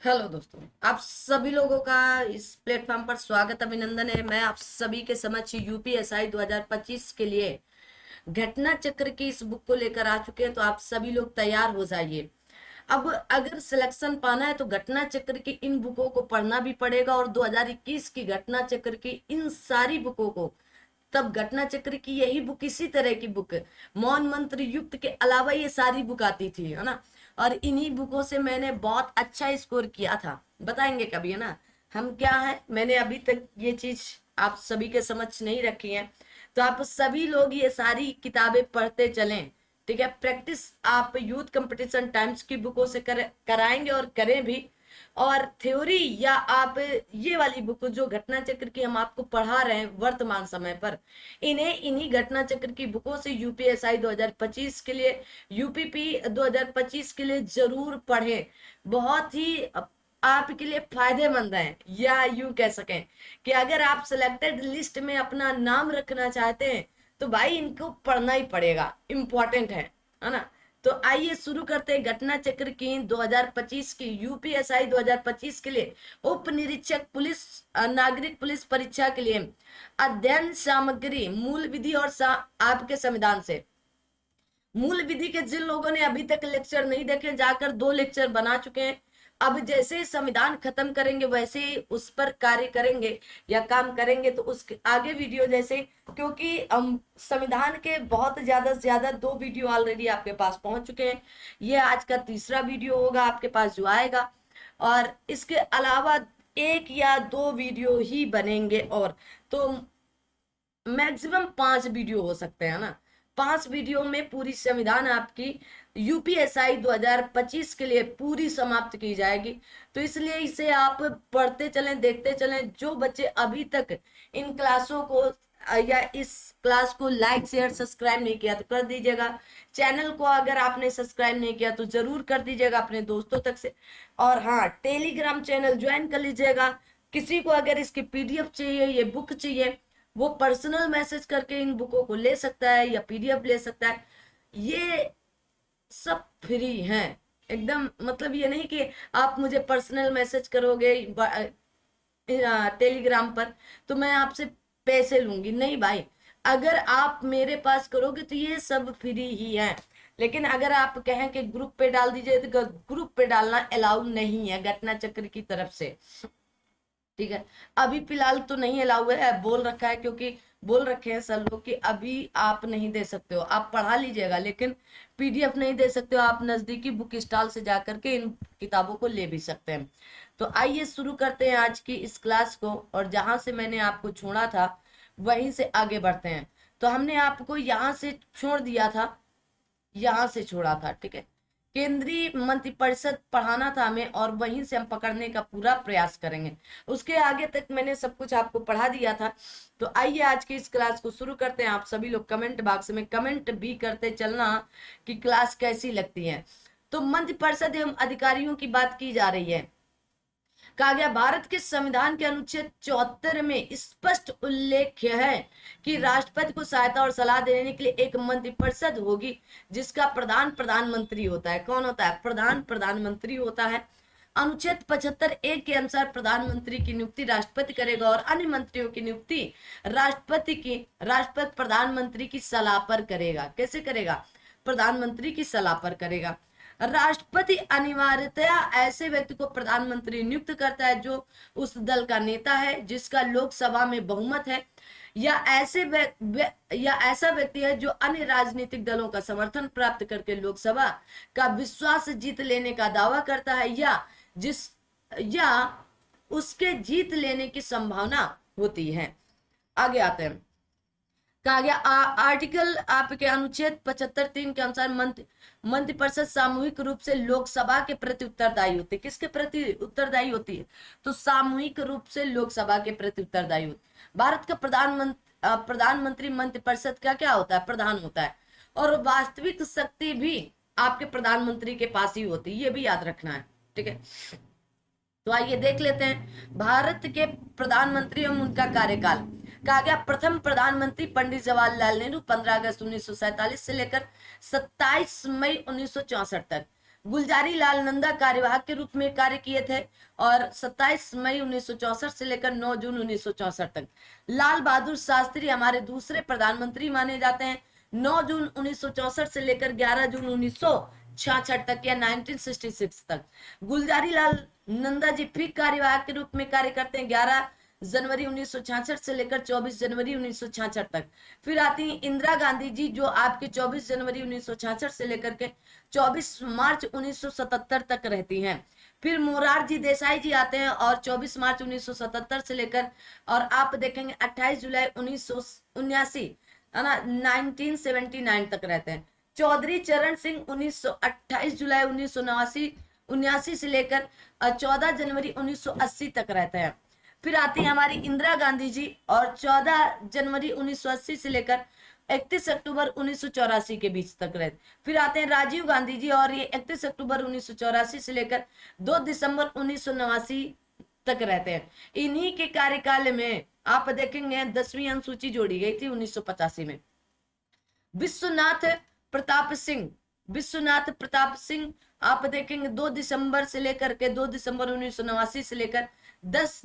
Hello दोस्तों, आप सभी लोगों का इस प्लेटफॉर्म पर स्वागत अभिनंदन है। मैं आप सभी के समक्ष यूपीएसआई 2025 के लिए घटना चक्र की इस बुक को लेकर आ चुके हैं। तो आप सभी लोग तैयार हो जाइए। अब अगर सिलेक्शन पाना है तो घटना चक्र की इन बुकों को पढ़ना भी पड़ेगा, और 2021 की घटना चक्र की इन सारी बुकों को, तब घटना चक्र की यही बुक, इसी तरह की बुक मौन मंत्र युक्त के अलावा ये सारी बुक आती थी, है ना। और इन्हीं बुकों से मैंने बहुत अच्छा स्कोर किया था, बताएंगे कभी, है ना। हम क्या है, मैंने अभी तक ये चीज आप सभी के समझ नहीं रखी है। तो आप सभी लोग ये सारी किताबें पढ़ते चलें, ठीक है। प्रैक्टिस आप यूथ कंपटीशन टाइम्स की बुकों से कराएंगे और करें भी। और थ्योरी या आप ये वाली बुक जो घटना चक्र की हम आपको पढ़ा रहे हैं वर्तमान समय पर, इन्हें इन्हीं घटना चक्र की बुकों से यूपीएसआई 2025 के लिए, यूपीपी 2025 के लिए जरूर पढ़ें। बहुत ही आपके लिए फायदेमंद है, या यूं कह सकें कि अगर आप सिलेक्टेड लिस्ट में अपना नाम रखना चाहते हैं तो भाई इनको पढ़ना ही पड़ेगा, इंपॉर्टेंट है ना। तो आइए शुरू करते हैं घटना चक्र की 2025 की यूपीएसआई 2025 के लिए उप निरीक्षक पुलिस नागरिक पुलिस परीक्षा के लिए अध्ययन सामग्री मूल विधि और आपके संविधान से। मूल विधि के जिन लोगों ने अभी तक लेक्चर नहीं देखे, जाकर 2 लेक्चर बना चुके हैं। अब जैसे ही संविधान खत्म करेंगे वैसे ही उस पर कार्य करेंगे या काम करेंगे, तो उसके आगे वीडियो जैसे, क्योंकि हम संविधान के बहुत ज्यादा से ज्यादा 2 वीडियो ऑलरेडी आपके पास पहुंच चुके हैं। ये आज का तीसरा वीडियो होगा आपके पास जो आएगा, और इसके अलावा 1 या 2 वीडियो ही बनेंगे। और तो मैक्सिमम 5 वीडियो हो सकते हैं ना। 5 वीडियो में पूरी संविधान आपकी यूपीएसआई 2025 के लिए पूरी समाप्त की जाएगी। तो इसलिए इसे आप पढ़ते चलें, देखते चलें। जो बच्चे अभी तक इन क्लासों को या इस क्लास को लाइक शेयर सब्सक्राइब नहीं किया तो कर दीजिएगा। चैनल को अगर आपने सब्सक्राइब नहीं किया तो जरूर कर दीजिएगा अपने दोस्तों तक से। और हाँ, टेलीग्राम चैनल ज्वाइन कर लीजिएगा। किसी को अगर इसकी पीडीएफ चाहिए, ये बुक चाहिए, वो पर्सनल मैसेज करके इन बुकों को ले सकता है या पीडीएफ ले सकता है। ये सब फ्री हैं एकदम। मतलब ये नहीं कि आप मुझे पर्सनल मैसेज करोगे टेलीग्राम पर तो मैं आपसे पैसे लूंगी, नहीं भाई। अगर आप मेरे पास करोगे तो ये सब फ्री ही है। लेकिन अगर आप कहें कि ग्रुप पे डाल दीजिए तो ग्रुप पे डालना अलाउ नहीं है घटना चक्र की तरफ से, ठीक है। अभी फिलहाल तो नहीं अलाउ है, बोल रखा है, क्योंकि बोल रखे हैं सर लोग कि अभी आप नहीं दे सकते हो। आप पढ़ा लीजिएगा लेकिन पीडीएफ नहीं दे सकते हो। आप नजदीकी बुक स्टॉल से जाकर के इन किताबों को ले भी सकते हैं। तो आइए शुरू करते हैं आज की इस क्लास को, और जहां से मैंने आपको छोड़ा था वहीं से आगे बढ़ते हैं। तो हमने आपको यहाँ से छोड़ दिया था, यहाँ से छोड़ा था, ठीक है। केंद्रीय मंत्रिपरिषद पढ़ाना था हमें, और वहीं से हम पकड़ने का पूरा प्रयास करेंगे। उसके आगे तक मैंने सब कुछ आपको पढ़ा दिया था। तो आइए आज की इस क्लास को शुरू करते हैं। आप सभी लोग कमेंट बॉक्स में कमेंट भी करते चलना कि क्लास कैसी लगती है। तो मंत्रिपरिषद एवं अधिकारियों की बात की जा रही है। कहा गया, भारत के संविधान के अनुच्छेद 74 में स्पष्ट उल्लेख है कि राष्ट्रपति को सहायता और सलाह देने के लिए एक मंत्रिपरिषद होगी जिसका प्रधान प्रधानमंत्री होता है। कौन होता है? प्रधान प्रधानमंत्री होता है। अनुच्छेद 75(1) के अनुसार प्रधानमंत्री की नियुक्ति राष्ट्रपति करेगा और अन्य मंत्रियों की नियुक्ति राष्ट्रपति प्रधानमंत्री की सलाह पर करेगा। कैसे करेगा? प्रधानमंत्री की सलाह पर करेगा। राष्ट्रपति अनिवार्यतया ऐसे व्यक्ति को प्रधानमंत्री नियुक्त करता है जो उस दल का नेता है, जिसका लोकसभा में बहुमत है, या या ऐसा व्यक्ति है जो अन्य राजनीतिक दलों का समर्थन प्राप्त करके लोकसभा का विश्वास जीत लेने का दावा करता है, या उसके जीत लेने की संभावना होती है। आगे आते हैं। कहा गया, आर्टिकल आपके अनुच्छेद 75(3) के अनुसार मंत्रिपरिषद सामूहिक रूप से लोकसभा के प्रति उत्तरदायी होती है। किसके प्रति उत्तरदायी होती है? तो सामूहिक रूप से लोकसभा के प्रति उत्तरदायी होती है। भारत का प्रधानमंत्री मंत्रिपरिषद का क्या होता है? प्रधान होता है। और वास्तविक शक्ति भी आपके प्रधानमंत्री के पास ही होती है, ये भी याद रखना है, ठीक है। तो आइए देख लेते हैं भारत के प्रधानमंत्री एवं उनका कार्यकाल। कहा गया, प्रथम प्रधानमंत्री पंडित जवाहरलाल नेहरू 15 अगस्त 1947 से लेकर 27 मई 1964 तक। गुलजारी लाल नंदा कार्यवाहक के रूप में कार्य किए थे और 27 मई 1964 से लेकर 9 जून 1964 तक। लाल बहादुर शास्त्री हमारे दूसरे प्रधानमंत्री माने जाते हैं, 9 जून 1964 से लेकर 11 जून 1966 तक या 1966 तक। गुलजारी लाल नंदा जी फिर कार्यवाहक के रूप में कार्य करते हैं 11 जनवरी 1966 से लेकर 24 जनवरी 1966 तक। फिर आती हैं इंदिरा गांधी जी, जो आपके 24 जनवरी 1966 से लेकर के 24 मार्च 1977 तक रहती हैं। फिर मोरारजी देसाई जी आते हैं और 24 मार्च 1977 से लेकर और आप देखेंगे 28 जुलाई 1979 है ना 1979 तक रहते हैं। चौधरी चरण सिंह 28 जुलाई 1979 से लेकर 14 जनवरी 1980 तक रहते हैं। फिर आती है हमारी इंदिरा गांधी जी और 14 जनवरी 1980 से लेकर 31 अक्टूबर 1984 के बीच तक रहे। फिर आते हैं राजीव गांधी जी और ये 31 अक्टूबर 1984 से लेकर 2 दिसंबर 1989 तक रहते हैं। इन्हीं के कार्यकाल में आप देखेंगे 10वीं अनुसूची जोड़ी गई थी 1985 में। विश्वनाथ प्रताप सिंह आप देखेंगे 2 दिसंबर से लेकर के 2 दिसंबर 1989 से लेकर 10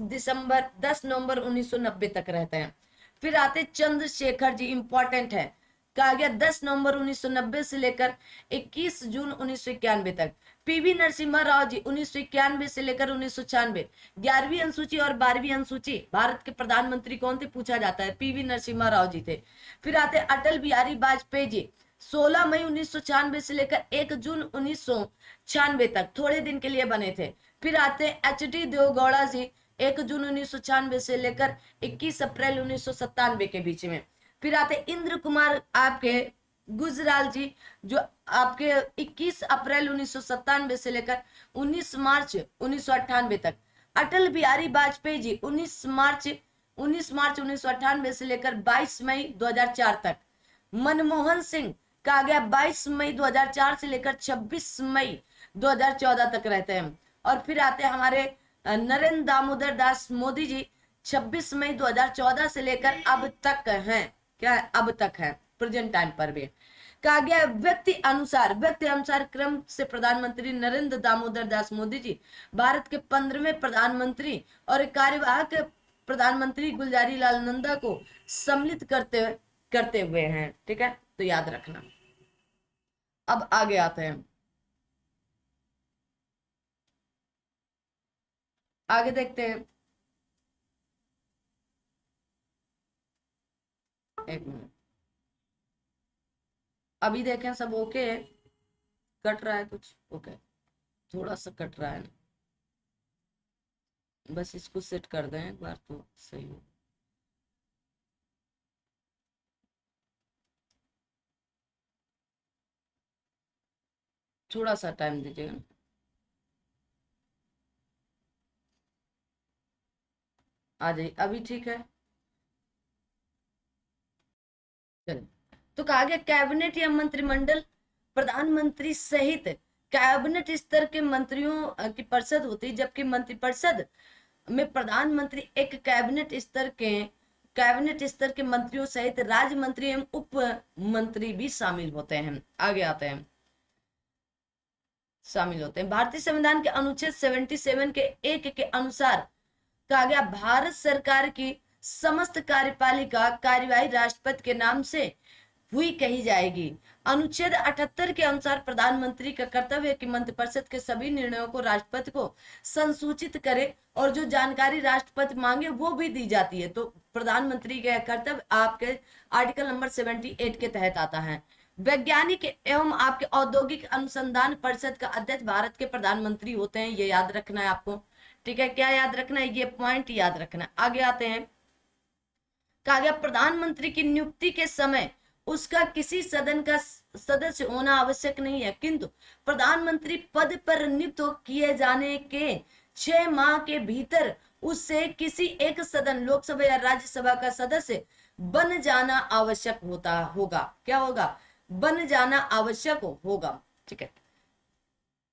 नवंबर 1990 तक रहते हैं। फिर आते चंद्रशेखर जी, इंपॉर्टेंट है, कहा गया 10 नवंबर 1990 से लेकर 21 जून 1991 तक। पीवी नरसिम्हा राव जी 1991 से लेकर 1996। 11वीं अनुसूची और 12वीं अनुसूची भारत के प्रधानमंत्री कौन थे पूछा जाता है, पीवी नरसिम्हा राव जी थे। फिर आते अटल बिहारी वाजपेयी जी 16 मई 1996 से लेकर 1 जून 1996 तक, थोड़े दिन के लिए बने थे। फिर आते हैं एच.डी. देवगौड़ा जी 1 जून 1996 से लेकर 21 अप्रैल 1997 के बीच में। फिर आते इंद्र कुमार आपके गुजराल जी जो आपके 21 अप्रैल 1997 से लेकर 19 मार्च 1998 तक। अटल बिहारी वाजपेयी जी 19 मार्च 1998 से लेकर 22 मई 2004 तक। मनमोहन सिंह कहा गया 22 मई 2004 से लेकर 26 मई 2014 तक रहते हैं। और फिर आते हैं हमारे नरेंद्र दामोदर दास मोदी जी 26 मई 2014 से लेकर अब तक हैं, क्या है अब तक है प्रेजेंट टाइम पर भी। कहा गया व्यक्ति अनुसार क्रम से प्रधानमंत्री नरेंद्र दामोदर दास मोदी जी भारत के 15वें प्रधानमंत्री और कार्यवाहक प्रधानमंत्री गुलजारी लाल नंदा को सम्मिलित करते हुए हैं। ठीक है, तो याद रखना। अब आगे आते हैं, आगे देखते हैं। एक मिनट, अभी देखें सब ओके है, कट रहा है कुछ, ओके थोड़ा सा कट रहा है ना, बस इसको सेट कर दें एक बार तो सही हो। थोड़ा सा टाइम दीजिएगा। आ जाइए, अभी ठीक है। चलिए, तो कहा गया कैबिनेट या मंत्रिमंडल प्रधानमंत्री सहित कैबिनेट स्तर के मंत्रियों की परिषद होती है, जबकि मंत्रिपरिषद में प्रधानमंत्री एक कैबिनेट स्तर के मंत्रियों सहित राज्य मंत्री एवं उप मंत्री भी शामिल होते हैं। आगे आते हैं, भारतीय संविधान के अनुच्छेद 77 के 1 के अनुसार कहा गया भारत सरकार की समस्त कार्यपालिका कार्यवाही राष्ट्रपति के नाम से हुई कही जाएगी। अनुच्छेद 78 के अनुसार प्रधानमंत्री का कर्तव्य है कि मंत्रिपरिषद के सभी निर्णयों को राष्ट्रपति को संसूचित करे और जो जानकारी राष्ट्रपति मांगे वो भी दी जाती है। तो प्रधानमंत्री का कर्तव्य आपके आर्टिकल नंबर 78 के तहत आता है। वैज्ञानिक एवं आपके औद्योगिक अनुसंधान परिषद का अध्यक्ष भारत के प्रधानमंत्री होते हैं, ये याद रखना है आपको। ठीक है, क्या याद रखना है, ये पॉइंट याद रखना है। आगे आते हैं, कहा गया प्रधानमंत्री की नियुक्ति के समय उसका किसी सदन का सदस्य होना आवश्यक नहीं है, किंतु प्रधानमंत्री पद पर नियुक्त किए जाने के 6 माह के भीतर उससे किसी एक सदन लोकसभा या राज्यसभा का सदस्य बन जाना आवश्यक होगा। क्या होगा, बन जाना आवश्यक होगा। ठीक है,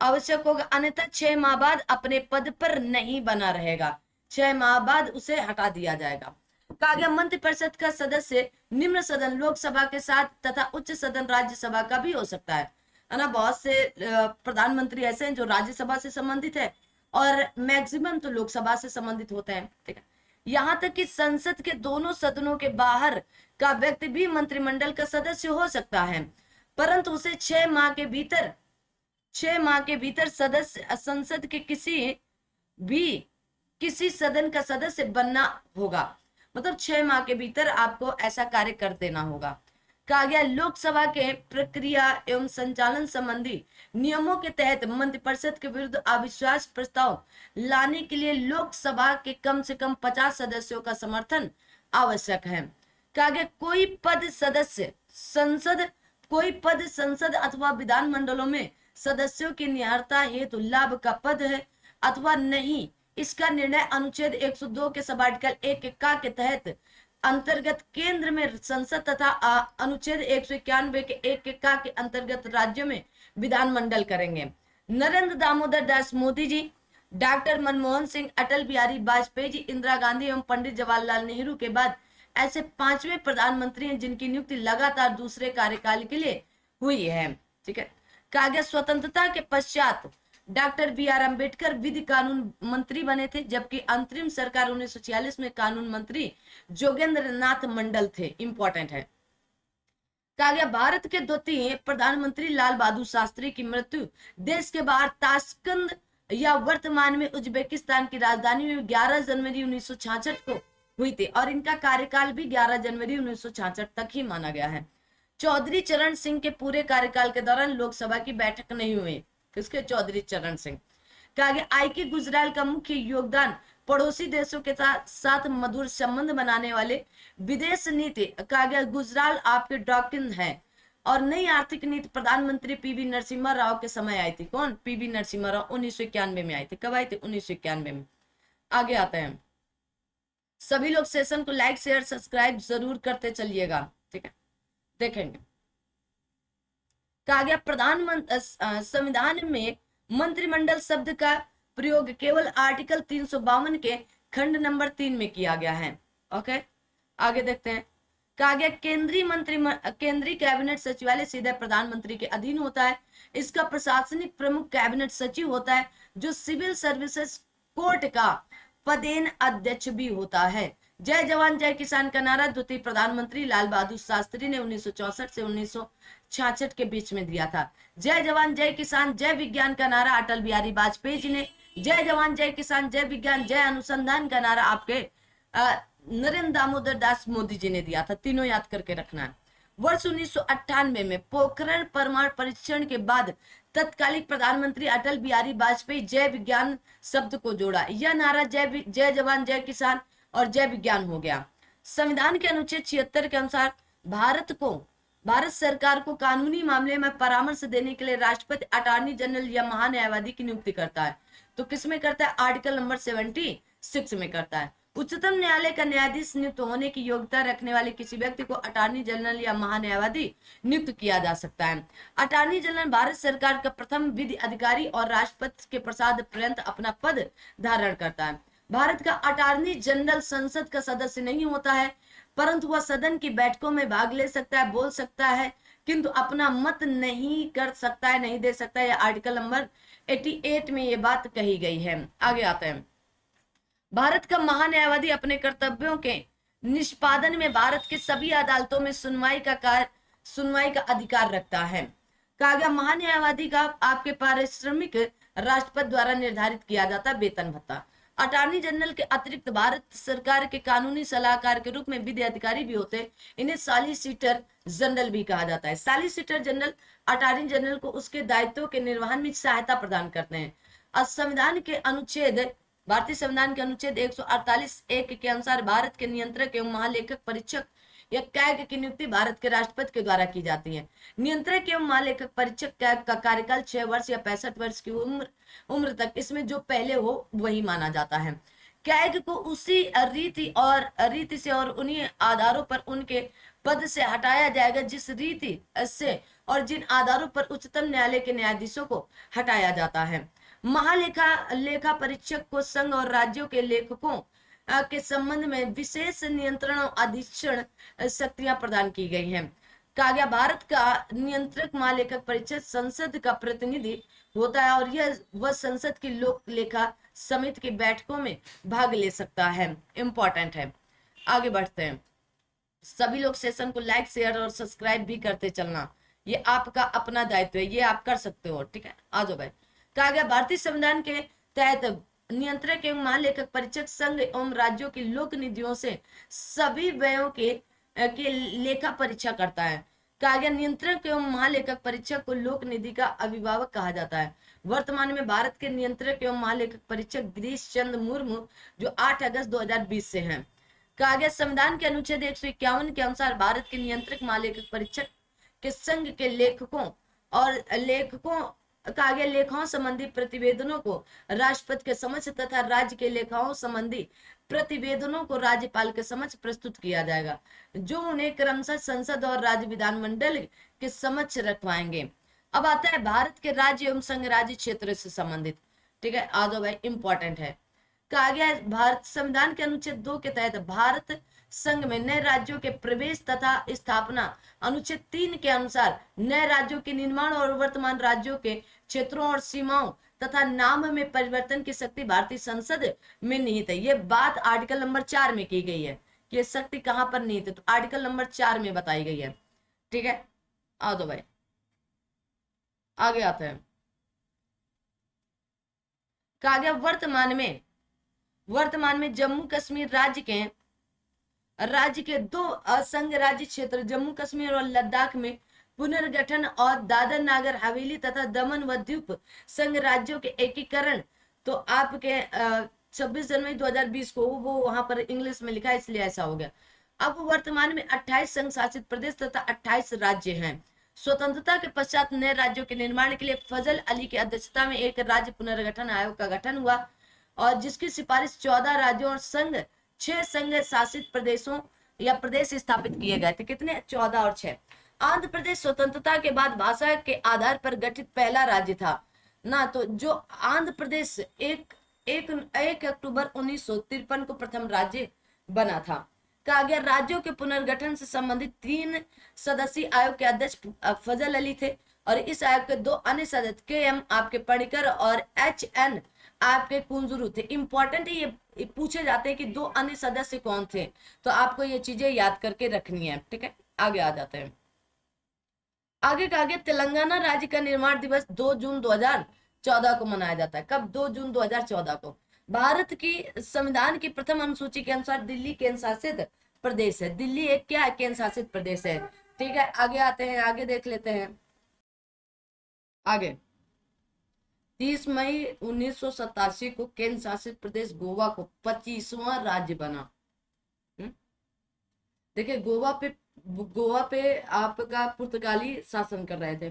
आवश्यक होगा, अन्यथा 6 माह बाद अपने पद पर नहीं बना रहेगा, 6 माह बाद उसे हटा दिया जाएगा। कहा गया मंत्रिपरिषद का सदस्य निम्न सदन लोकसभा के साथ तथा उच्च सदन राज्यसभा का भी हो सकता है। है ना। बहुत से प्रधानमंत्री ऐसे हैं जो राज्यसभा से संबंधित है और मैक्सिमम तो लोकसभा से संबंधित होते हैं, ठीक है। यहाँ तक कि संसद के दोनों सदनों के बाहर का व्यक्ति भी मंत्रिमंडल का सदस्य हो सकता है, परंतु उसे 6 माह के भीतर सदस्य संसद के किसी सदन का सदस्य बनना होगा। मतलब 6 माह के भीतर आपको ऐसा कार्य कर देना होगा। कहा गया लोकसभा के प्रक्रिया एवं संचालन संबंधी नियमों के तहत मंत्रिपरिषद के विरुद्ध अविश्वास प्रस्ताव लाने के लिए लोकसभा के कम से कम 50 सदस्यों का समर्थन आवश्यक है। कहा गया कोई पद संसद अथवा विधानमंडलों में सदस्यों की निहारता हेतु लाभ का पद है अथवा नहीं, इसका निर्णय अनुच्छेद 102 के सब आर्टिकल 1 का के तहत अंतर्गत केंद्र में संसद तथा अनुच्छेद 191 के 1 का के अंतर्गत राज्यों में विधानमंडल करेंगे। नरेंद्र दामोदर दास मोदी जी, डॉक्टर मनमोहन सिंह, अटल बिहारी वाजपेयी जी, इंदिरा गांधी एवं पंडित जवाहरलाल नेहरू के बाद ऐसे 5वें प्रधानमंत्री हैं जिनकी नियुक्ति लगातार दूसरे कार्यकाल के लिए हुई है, ठीक है। कहा गया स्वतंत्रता के पश्चात डॉक्टर बी.आर. अम्बेडकर विधि कानून मंत्री बने थे, जबकि अंतरिम सरकार 1946 में कानून मंत्री जोगेंद्र नाथ मंडल थे। इंपॉर्टेंट है। कहा गया भारत के द्वितीय प्रधानमंत्री लाल बहादुर शास्त्री की मृत्यु देश के बाहर ताशकंद या वर्तमान में उज्बेकिस्तान की राजधानी में 11 जनवरी 1966 को हुई थी और इनका कार्यकाल भी 11 जनवरी 1966 तक ही माना गया है। चौधरी चरण सिंह के पूरे कार्यकाल के दौरान लोकसभा की बैठक नहीं हुई। किसके? चौधरी चरण सिंह। कहा गया आई.के. गुजराल का मुख्य योगदान पड़ोसी देशों के साथ मधुर संबंध बनाने वाले विदेश नीति। कहा गया गुजराल आपके डॉक्ट्रिन है और नई आर्थिक नीति प्रधानमंत्री पीवी नरसिम्हा राव के समय आई थी। कौन? पीवी नरसिम्हा राव 1991 में आई थी। कब आई थी? 1991 में। आगे आते हैं। सभी लोग सेशन को लाइक शेयर सब्सक्राइब जरूर करते चलिएगा, ठीक है। देखेंगे। कहा गया संविधान में मंत्रिमंडल शब्द का प्रयोग केवल आर्टिकल 352 के खंड नंबर 3 में किया गया है। ओके, आगे देखते हैं। कहा गया केंद्रीय कैबिनेट सचिवालय सीधे प्रधानमंत्री के अधीन होता है। इसका प्रशासनिक प्रमुख कैबिनेट सचिव होता है जो सिविल सर्विसेज कोर्ट का पदेन अध्यक्ष भी होता है। जय जवान जय किसान का नारा द्वितीय प्रधानमंत्री लाल बहादुर शास्त्री ने 1964 से 1966 के बीच में दिया था। जय जवान जय किसान जय विज्ञान का नारा अटल बिहारी वाजपेयी जी ने, जय जवान जय किसान जय विज्ञान जय अनुसंधान का नारा आपके नरेंद्र दामोदर दास मोदी जी ने दिया था। तीनों याद करके रखना है। वर्ष 1998 में पोखरण परमाणु परीक्षण के बाद तत्कालिक प्रधानमंत्री अटल बिहारी वाजपेयी जय विज्ञान शब्द को जोड़ा। यह नारा जय जवान जय किसान और जय विज्ञान हो गया। संविधान के अनुच्छेद 76 के अनुसार भारत सरकार को कानूनी मामले में परामर्श देने के लिए राष्ट्रपति अटॉर्नी जनरल या महान्यायवादी की नियुक्ति करता है। तो किसमें करता है? आर्टिकल नंबर 76 में करता है। उच्चतम न्यायालय का न्यायाधीश नियुक्त होने की योग्यता रखने वाले किसी व्यक्ति को अटॉर्नी जनरल या महान्यायवादी नियुक्त किया जा सकता है। अटॉर्नी जनरल भारत सरकार का प्रथम विधि अधिकारी और राष्ट्रपति के प्रसाद पर्यंत अपना पद धारण करता है। भारत का अटॉर्नी जनरल संसद का सदस्य नहीं होता है, परंतु वह सदन की बैठकों में भाग ले सकता है, बोल सकता है, किंतु अपना मत नहीं कर सकता है, नहीं दे सकता है। आर्टिकल नंबर 88 में ये बात कही गई है। आगे आते हैं। भारत का महान्यायवादी अपने कर्तव्यों के निष्पादन में भारत के सभी अदालतों में सुनवाई का अधिकार रखता है। कहा गया महान्यायवादी का आपके पारिश्रमिक राष्ट्रपति द्वारा निर्धारित किया जाता है वेतन भत्ता। अटॉर्नी जनरल के अतिरिक्त भारत सरकार के कानूनी सलाहकार के रूप में विधि अधिकारी भी होते हैं। इन्हें सॉलिसिटर जनरल भी कहा जाता है। सॉलिसिटर जनरल अटॉर्नी जनरल को उसके दायित्वों के निर्वहन में सहायता प्रदान करते हैं। भारतीय संविधान के अनुच्छेद 148(1) के अनुसार भारत के नियंत्रक एवं महालेखक परीक्षक या कैग की नियुक्ति भारत के राष्ट्रपति के द्वारा की जाती है। नियंत्रक एवं महालेखक परीक्षक कैग का कार्यकाल 6 वर्ष या 65 वर्ष की उम्र तक, इसमें जो पहले हो वही माना जाता है। कैग को उसी रीति से और उन्हीं आधारों पर उनके पद से हटाया जाएगा जिस रीति से और जिन आधारों पर उच्चतम न्यायालय के न्यायाधीशों को हटाया जाता है। लेखा परीक्षक को संघ और राज्यों के लेखकों के संबंध में विशेष नियंत्रण और अधीक्षण शक्तियां प्रदान की गई हैं। कहा गया भारत का नियंत्रक महालेखक परिषद संसद का प्रतिनिधि होता है और यह वह संसद की लोक लेखा समिति की बैठकों में भाग ले सकता है। इंपॉर्टेंट है। आगे बढ़ते हैं। सभी लोग सेशन को लाइक शेयर और सब्सक्राइब भी करते चलना, ये आपका अपना दायित्व है, ये आप कर सकते हो। ठीक है, आ जाओ भाई। कहा गया भारतीय संविधान के तहत नियंत्रक एवं महालेखक परिषद संघ एवं राज्यों की लोक निधियों से सभी व्ययों के लेखा परीक्षा करता है। कहा गया नियंत्रक एवं महालेखक परीक्षक को लोक निधि का अभिभावक कहा जाता है। वर्तमान में भारत के नियंत्रक एवं महालेखक परीक्षक गिरीश चंद्र मुर्मू, जो 8 अगस्त 2020 से हैं। कहा गया संविधान के अनुच्छेद 151 के अनुसार भारत के नियंत्रक महालेखक परीक्षक के संघ के लेखकों कहा गया लेखाओं संबंधी प्रतिवेदनों को राष्ट्रपति के समक्ष तथा राज्य के लेखाओं संबंधी प्रतिवेदनों को राज्यपाल के समक्ष प्रस्तुत किया जाएगा, जो उन्हें क्रमशः संसद और राज्य विधानमंडल के समक्ष रखवाएंगे। अब आता है भारत के राज्य एवं संघ राज्य क्षेत्र से संबंधित। ठीक है, आ जाओ भाई, इंपॉर्टेंट है। कहा गया है भारत संविधान के अनुच्छेद 2 के तहत भारत संघ में नए राज्यों के प्रवेश तथा स्थापना, अनुच्छेद 3 के अनुसार नए राज्यों के निर्माण और वर्तमान राज्यों के क्षेत्रों और सीमाओं तथा नाम में परिवर्तन की शक्ति भारतीय संसद में निहित है। ये बात आर्टिकल नंबर 4 में की गई है कि ये शक्ति कहां पर निहित है, तो आर्टिकल नंबर 4 में बताई गई है। ठीक है, आ दो भाई, आगे आते हैं। कहा गया वर्तमान में जम्मू कश्मीर राज्य के 2 असंघ राज्य क्षेत्र जम्मू कश्मीर और लद्दाख में पुनर्गठन और दादर नागर हवेली तथा दमन व द्वीप संघ राज्यों के एकीकरण, तो आपके 26 जनवरी 2020 को वो वहां पर इंग्लिश में लिखा है इसलिए ऐसा हो गया। अब वर्तमान में 28 संघ शासित प्रदेश तथा 28 राज्य हैं। स्वतंत्रता के पश्चात नए राज्यों के निर्माण के लिए फजल अली की अध्यक्षता में एक राज्य पुनर्गठन आयोग का गठन हुआ और जिसकी सिफारिश 14 राज्यों और 6 संघ शासित प्रदेशों या प्रदेश स्थापित किए गए थे। कितने? 14 और 6। आंध्र प्रदेश स्वतंत्रता के बाद भाषा के आधार पर गठित पहला राज्य था ना, तो जो आंध्र प्रदेश 1 अक्टूबर 1953 को प्रथम राज्य बना था। कहा गया राज्यों के पुनर्गठन से संबंधित 3 सदस्यीय आयोग के अध्यक्ष फजल अली थे और इस आयोग के 2 अन्य सदस्य के आपके पणिकर और HN आपके कुंजरू थे। इंपॉर्टेंट है, ये पूछे जाते हैं कि 2 अन्य सदस्य कौन थे, तो आपको ये चीजें याद करके रखनी है। ठीक है, आगे आ जाते हैं। आगे कहा गया तेलंगाना राज्य का निर्माण दिवस 2 जून 2014 को मनाया जाता है। कब? 2 जून 2014 को। भारत की संविधान की प्रथम अनुसूची के अनुसार दिल्ली केंद्र शासित प्रदेश है। दिल्ली एक क्या है? केंद्र शासित प्रदेश है। ठीक है, आगे आते हैं, आगे देख लेते हैं। आगे 30 मई 1987 को केंद्र शासित प्रदेश गोवा को 25वां राज्य बना। देखिए गोवा पे आपका पुर्तगाली शासन कर रहे थे,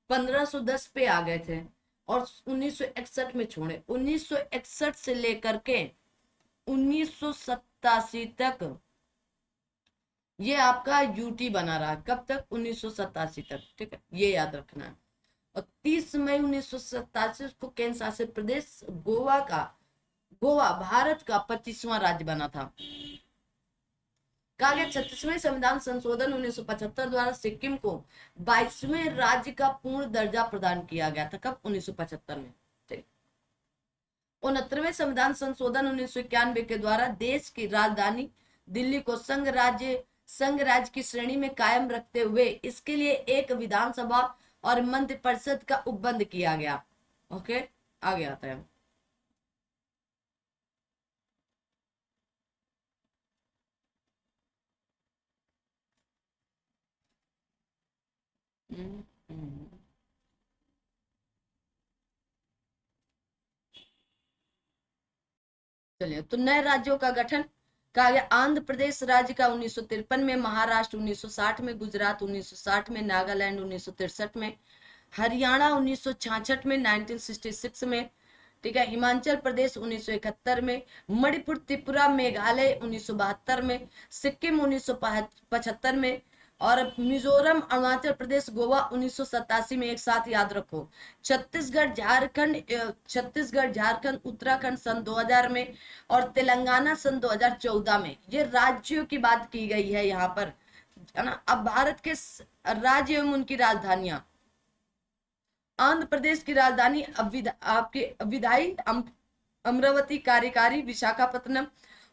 1510 पे आ गए थे और 1961 में छोड़े। 1961 से लेकर के 1987 तक ये आपका यूटी बना रहा। कब तक? 1987 तक। ठीक है, ये याद रखना है। और 30 मई 1987 को केंद्र शासित प्रदेश गोवा भारत का 25वां राज्य बना था। कहा गया 36वें संविधान संशोधन 1975 द्वारा सिक्किम को 22वें राज्य का पूर्ण दर्जा प्रदान किया गया था। कब? 1975 में। 69वें संविधान संशोधन 1991 के द्वारा देश की राजधानी दिल्ली को संघ राज्य की श्रेणी में कायम रखते हुए इसके लिए एक विधानसभा और मंत्रिपरिषद का उपबंध किया गया। ओके, आगे आता है। चलिए, तो नए राज्यों का गठन कहा गया। आंध्र प्रदेश राज्य का 1953 में, महाराष्ट्र 1960 में, गुजरात 1960 में, नागालैंड 1963 में, हरियाणा 1966 में, 1966 में। ठीक है, हिमाचल प्रदेश 1971 में, मणिपुर त्रिपुरा मेघालय 1972 में, सिक्किम 1975 में और मिजोरम अरुणाचल प्रदेश गोवा 1987 में। एक साथ याद रखो, छत्तीसगढ़ झारखंड उत्तराखंड सन 2000 में और तेलंगाना सन 2014 में। ये राज्यों की बात की गई है यहाँ पर। है ना। अब भारत के राज्य एवं उनकी राजधानियां, आंध्र प्रदेश की राजधानी आपके विधायी अमरावती, कार्यकारी विशाखापत्तनम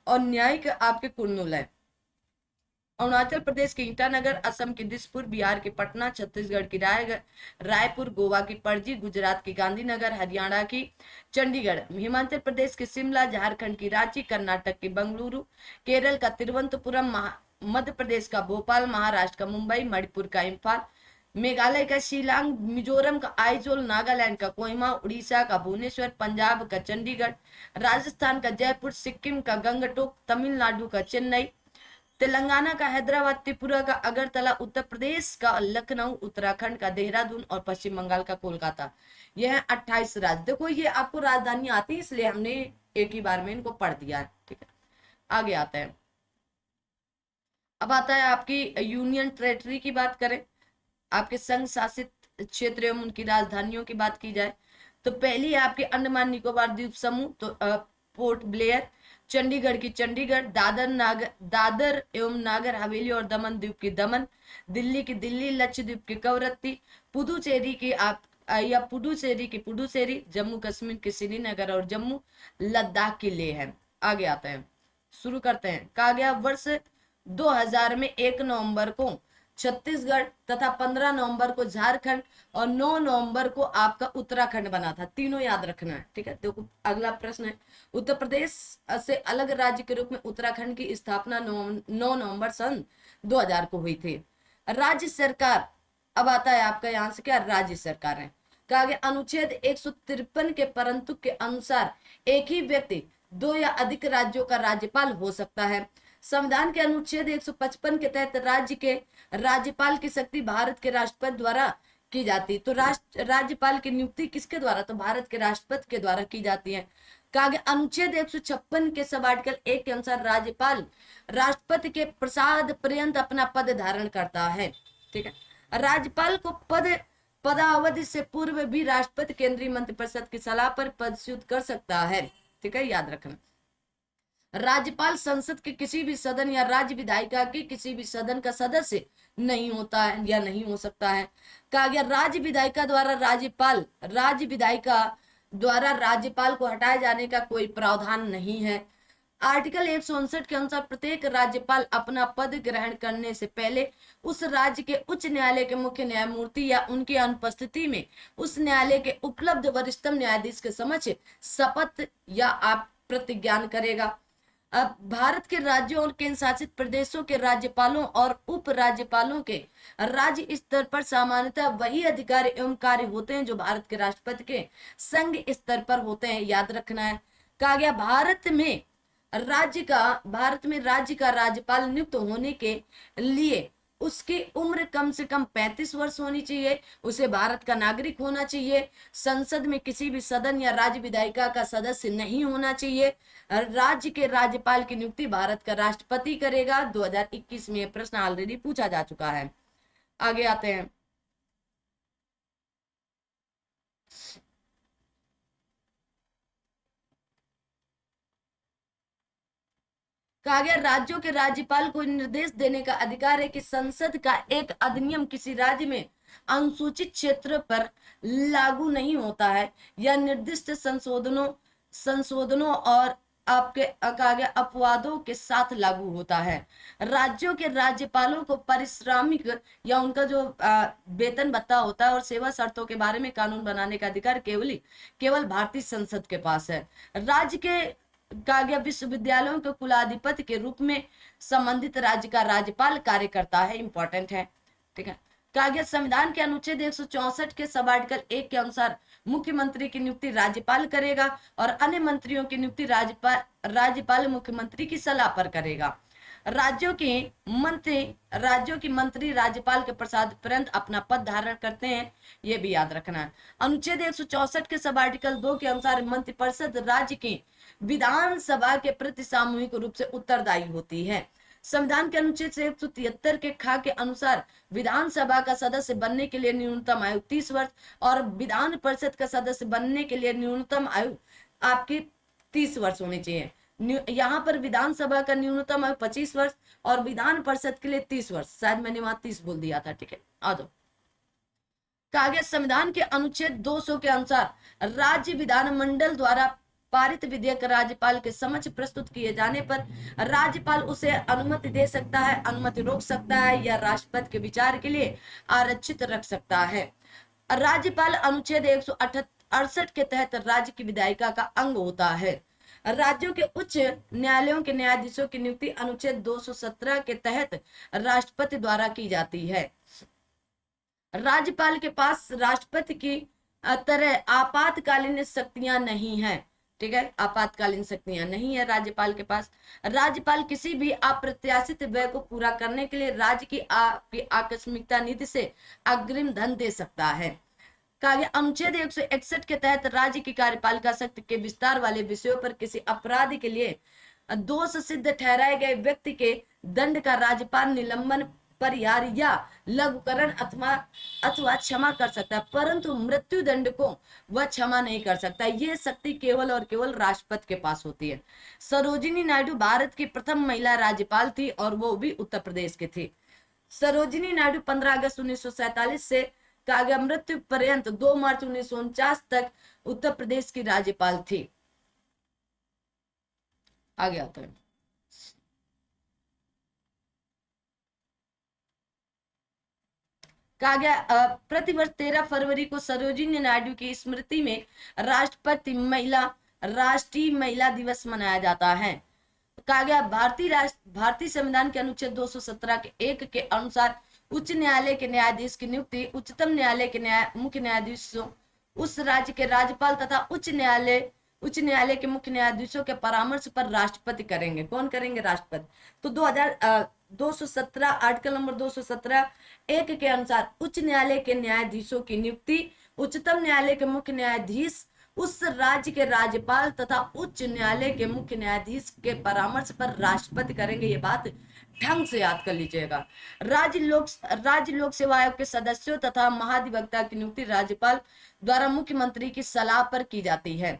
और न्यायिक आपके कुर्नूल है। अरुणाचल प्रदेश के ईटानगर, असम के दिसपुर, बिहार के पटना, छत्तीसगढ़ की रायपुर, गोवा की पणजी, गुजरात की गांधीनगर, हरियाणा की चंडीगढ़, हिमाचल प्रदेश के शिमला, झारखंड की रांची, कर्नाटक की बेंगलुरु, केरल का तिरुवनंतपुरम, मध्य प्रदेश का भोपाल, महाराष्ट्र का मुंबई, मणिपुर का इम्फाल, मेघालय का शिलांग, मिजोरम का आइजोल, नागालैंड का कोहिमा, उड़ीसा का भुवनेश्वर, पंजाब का चंडीगढ़, राजस्थान का जयपुर, सिक्किम का गंगटोक, तमिलनाडु का चेन्नई, तेलंगाना का हैदराबाद, त्रिपुरा का अगरतला, उत्तर प्रदेश का लखनऊ, उत्तराखंड का देहरादून और पश्चिम बंगाल का कोलकाता। यह है 28 राज्य। देखो ये आपको राजधानी आती है, इसलिए हमने एक ही बार में इनको पढ़ दिया है। ठीक है, आगे आता है। अब आता है आपकी यूनियन टेरेटरी की बात करें, आपके संघ शासित क्षेत्र एवं उनकी राजधानियों की बात की जाए तो पहली है आपके अंडमान निकोबार द्वीप समूह, तो पोर्ट ब्लेयर, चंडीगढ़ की चंडीगढ़, दादर एवं नागर हवेली और दमन द्वीप की दमन, दिल्ली की दिल्ली, लक्षद्वीप की कवरत्ती, पुदुचेरी की पुडुचेरी, जम्मू कश्मीर के श्रीनगर और जम्मू, लद्दाख की लेह है। आगे आता है, शुरू करते हैं। कहा गया वर्ष 2000 में 1 नवंबर को छत्तीसगढ़ तथा 15 नवंबर को झारखंड और 9 नवंबर को आपका उत्तराखंड बना था। तीनों याद रखना है। ठीक है, देखो अगला प्रश्न है, उत्तर प्रदेश से अलग राज्य के रूप में उत्तराखंड की स्थापना 9 नवंबर सन 2000 को हुई थी। राज्य सरकार, अब आता है आपका यहाँ से क्या राज्य सरकार है। कहा गया अनुच्छेद 153 के परंतु के अनुसार एक ही व्यक्ति 2 या अधिक राज्यों का राज्यपाल हो सकता है। संविधान के अनुच्छेद 155 के तहत राज्य के राज्यपाल की शक्ति भारत के राष्ट्रपति द्वारा की जाती है। तो राज्यपाल की नियुक्ति किसके द्वारा, तो भारत के राष्ट्रपति के द्वारा की जाती है। कहा गया अनुच्छेद 156 के सब आर्टिकल 1 के अनुसार राज्यपाल राष्ट्रपति के प्रसाद पर्यंत अपना पद धारण करता है। ठीक है, राज्यपाल को पदावधि से पूर्व भी राष्ट्रपति केंद्रीय मंत्रिपरिषद की सलाह पर पदच्युत कर सकता है। ठीक है, याद रखना। राज्यपाल संसद के किसी भी सदन या राज्य विधायिका के किसी भी सदन का सदस्य नहीं होता है या नहीं हो सकता है। कहा गया राज्य विधायिका द्वारा राज्यपाल को हटाए जाने का कोई प्रावधान नहीं है। आर्टिकल 159 के अनुसार प्रत्येक राज्यपाल अपना पद ग्रहण करने से पहले उस राज्य के उच्च न्यायालय के मुख्य न्यायमूर्ति या उनकी अनुपस्थिति में उस न्यायालय के उपलब्ध वरिष्ठतम न्यायाधीश के समक्ष शपथ या आप प्रतिज्ञान करेगा। अब भारत के राज्यों और केंद्र शासित प्रदेशों के राज्यपालों और उप राज्यपालों के राज्य स्तर पर सामान्यतः वही अधिकार एवं कार्य होते हैं जो भारत के राष्ट्रपति के संघ स्तर पर होते हैं। याद रखना है। कहा गया भारत में राज्य का राज्यपाल नियुक्त होने के लिए उसकी उम्र कम से कम 35 वर्ष होनी चाहिए, उसे भारत का नागरिक होना चाहिए, संसद में किसी भी सदन या राज्य विधायिका का सदस्य नहीं होना चाहिए। राज्य के राज्यपाल की नियुक्ति भारत का राष्ट्रपति करेगा। 2021 में यह प्रश्न ऑलरेडी पूछा जा चुका है। आगे आते हैं। कहा गया राज्यों के राज्यपाल को निर्देश देने का अधिकार है कि संसद का एक अधिनियम किसी राज्य में अनुसूचित क्षेत्र पर लागू नहीं होता है या निर्दिष्ट संशोधनों और आपके कहा गया अपवादों के साथ लागू होता है। राज्यों के राज्यपालों को पारिश्रमिक या उनका जो वेतन भत्ता होता है और सेवा शर्तों के बारे में कानून बनाने का अधिकार केवल भारतीय संसद के पास है। राज्य के कहा गया विश्वविद्यालयों के कुलाधिपति के रूप में संबंधित राज्य का राज्यपाल कार्य करता है। इंपॉर्टेंट है। ठीक है, कहा गया संविधान के अनुच्छेद 164 के सब आर्टिकल 1 के अनुसार मुख्यमंत्री की नियुक्ति राज्यपाल करेगा और अन्य मंत्रियों की नियुक्ति राज्यपाल मुख्यमंत्री की सलाह पर करेगा। राज्यों की मंत्री राज्यपाल के प्रसाद पर्यंत अपना पद धारण करते हैं, यह भी याद रखना है। अनुच्छेद 164 के सब आर्टिकल 2 के अनुसार मंत्रिपरिषद राज्य की विधानसभा के प्रति सामूहिक रूप से उत्तरदायी होती है। संविधान के अनुच्छेद 173 के ख के अनुसार विधानसभा का सदस्य बनने के लिए न्यूनतम आयु 30 वर्ष और विधान परिषद का सदस्य बनने के लिए न्यूनतम आयु आपकी 30 वर्ष होनी चाहिए। यहाँ पर विधानसभा का न्यूनतम आयु 25 वर्ष और विधान परिषद के लिए 30 वर्ष। शायद मैंने वहां 30 बोल दिया था, ठीक है। आ जाओ। कहा गया संविधान के अनुच्छेद 200 के अनुसार राज्य विधानमंडल द्वारा पारित विधेयक राज्यपाल के समक्ष प्रस्तुत किए जाने पर राज्यपाल उसे अनुमति दे सकता है, अनुमति रोक सकता है या राष्ट्रपति के विचार के लिए आरक्षित रख सकता है। राज्यपाल अनुच्छेद 168 के तहत राज्य की विधायिका का अंग होता है। राज्यों के उच्च न्यायालयों के न्यायाधीशों की नियुक्ति अनुच्छेद 217 के तहत राष्ट्रपति द्वारा की जाती है। राज्यपाल के पास राष्ट्रपति की तरह आपातकालीन शक्तियां नहीं है, ठीक है, आपातकालीन शक्तियां नहीं है राज्यपाल के पास। राज्यपाल किसी भी अप्रत्याशित व्यय को पूरा करने के लिए राज्य की आकस्मिकता निधि से अग्रिम धन दे सकता है। कहा गया अनुच्छेद 161 के तहत राज्य की कार्यपालिका शक्ति के विस्तार वाले विषयों पर किसी अपराध के लिए दोष सिद्ध ठहराए गए व्यक्ति के दंड का राज्यपाल निलंबन, परिहार या लघुकरण अथवा क्षमा कर सकता है, परंतु मृत्यु दंड को वह क्षमा नहीं कर सकता। यह शक्ति केवल और केवल राष्ट्रपति के पास होती है। सरोजिनी नायडू भारत की प्रथम महिला राज्यपाल थी और वो भी उत्तर प्रदेश की थी। सरोजिनी नायडू 15 अगस्त 1947 से कहा गया मृत्यु पर्यंत 2 मार्च 1949 तक उत्तर प्रदेश की राज्यपाल थी। आगे आता है। कहा गया प्रतिवर्ष 13 फरवरी को सरोजिनी नायडू की स्मृति में राष्ट्रीय महिला दिवस मनाया जाता है। कहा गया भारतीय संविधान के अनुच्छेद 217 के 1 के अनुसार उच्च न्यायालय के न्यायाधीश की नियुक्ति उच्चतम न्यायालय के मुख्य न्यायाधीशों, उस राज्य के राज्यपाल तथा उच्च न्यायालय के मुख्य न्यायाधीशों के परामर्श पर राष्ट्रपति करेंगे। कौन करेंगे? राष्ट्रपति। तो 217 आर्टिकल नंबर 217 1 के अनुसार उच्च न्यायालय के न्यायाधीशों की नियुक्ति उच्चतम न्यायालय के मुख्य न्यायाधीश, उस राज्य के राज्यपाल तथा उच्च न्यायालय के मुख्य न्यायाधीश के परामर्श पर राष्ट्रपति करेंगे। ये बात ढंग से याद कर लीजिएगा। राज्य लोक सेवा आयोग के सदस्यों तथा महाधिवक्ता की नियुक्ति राज्यपाल द्वारा मुख्यमंत्री की सलाह पर की जाती है।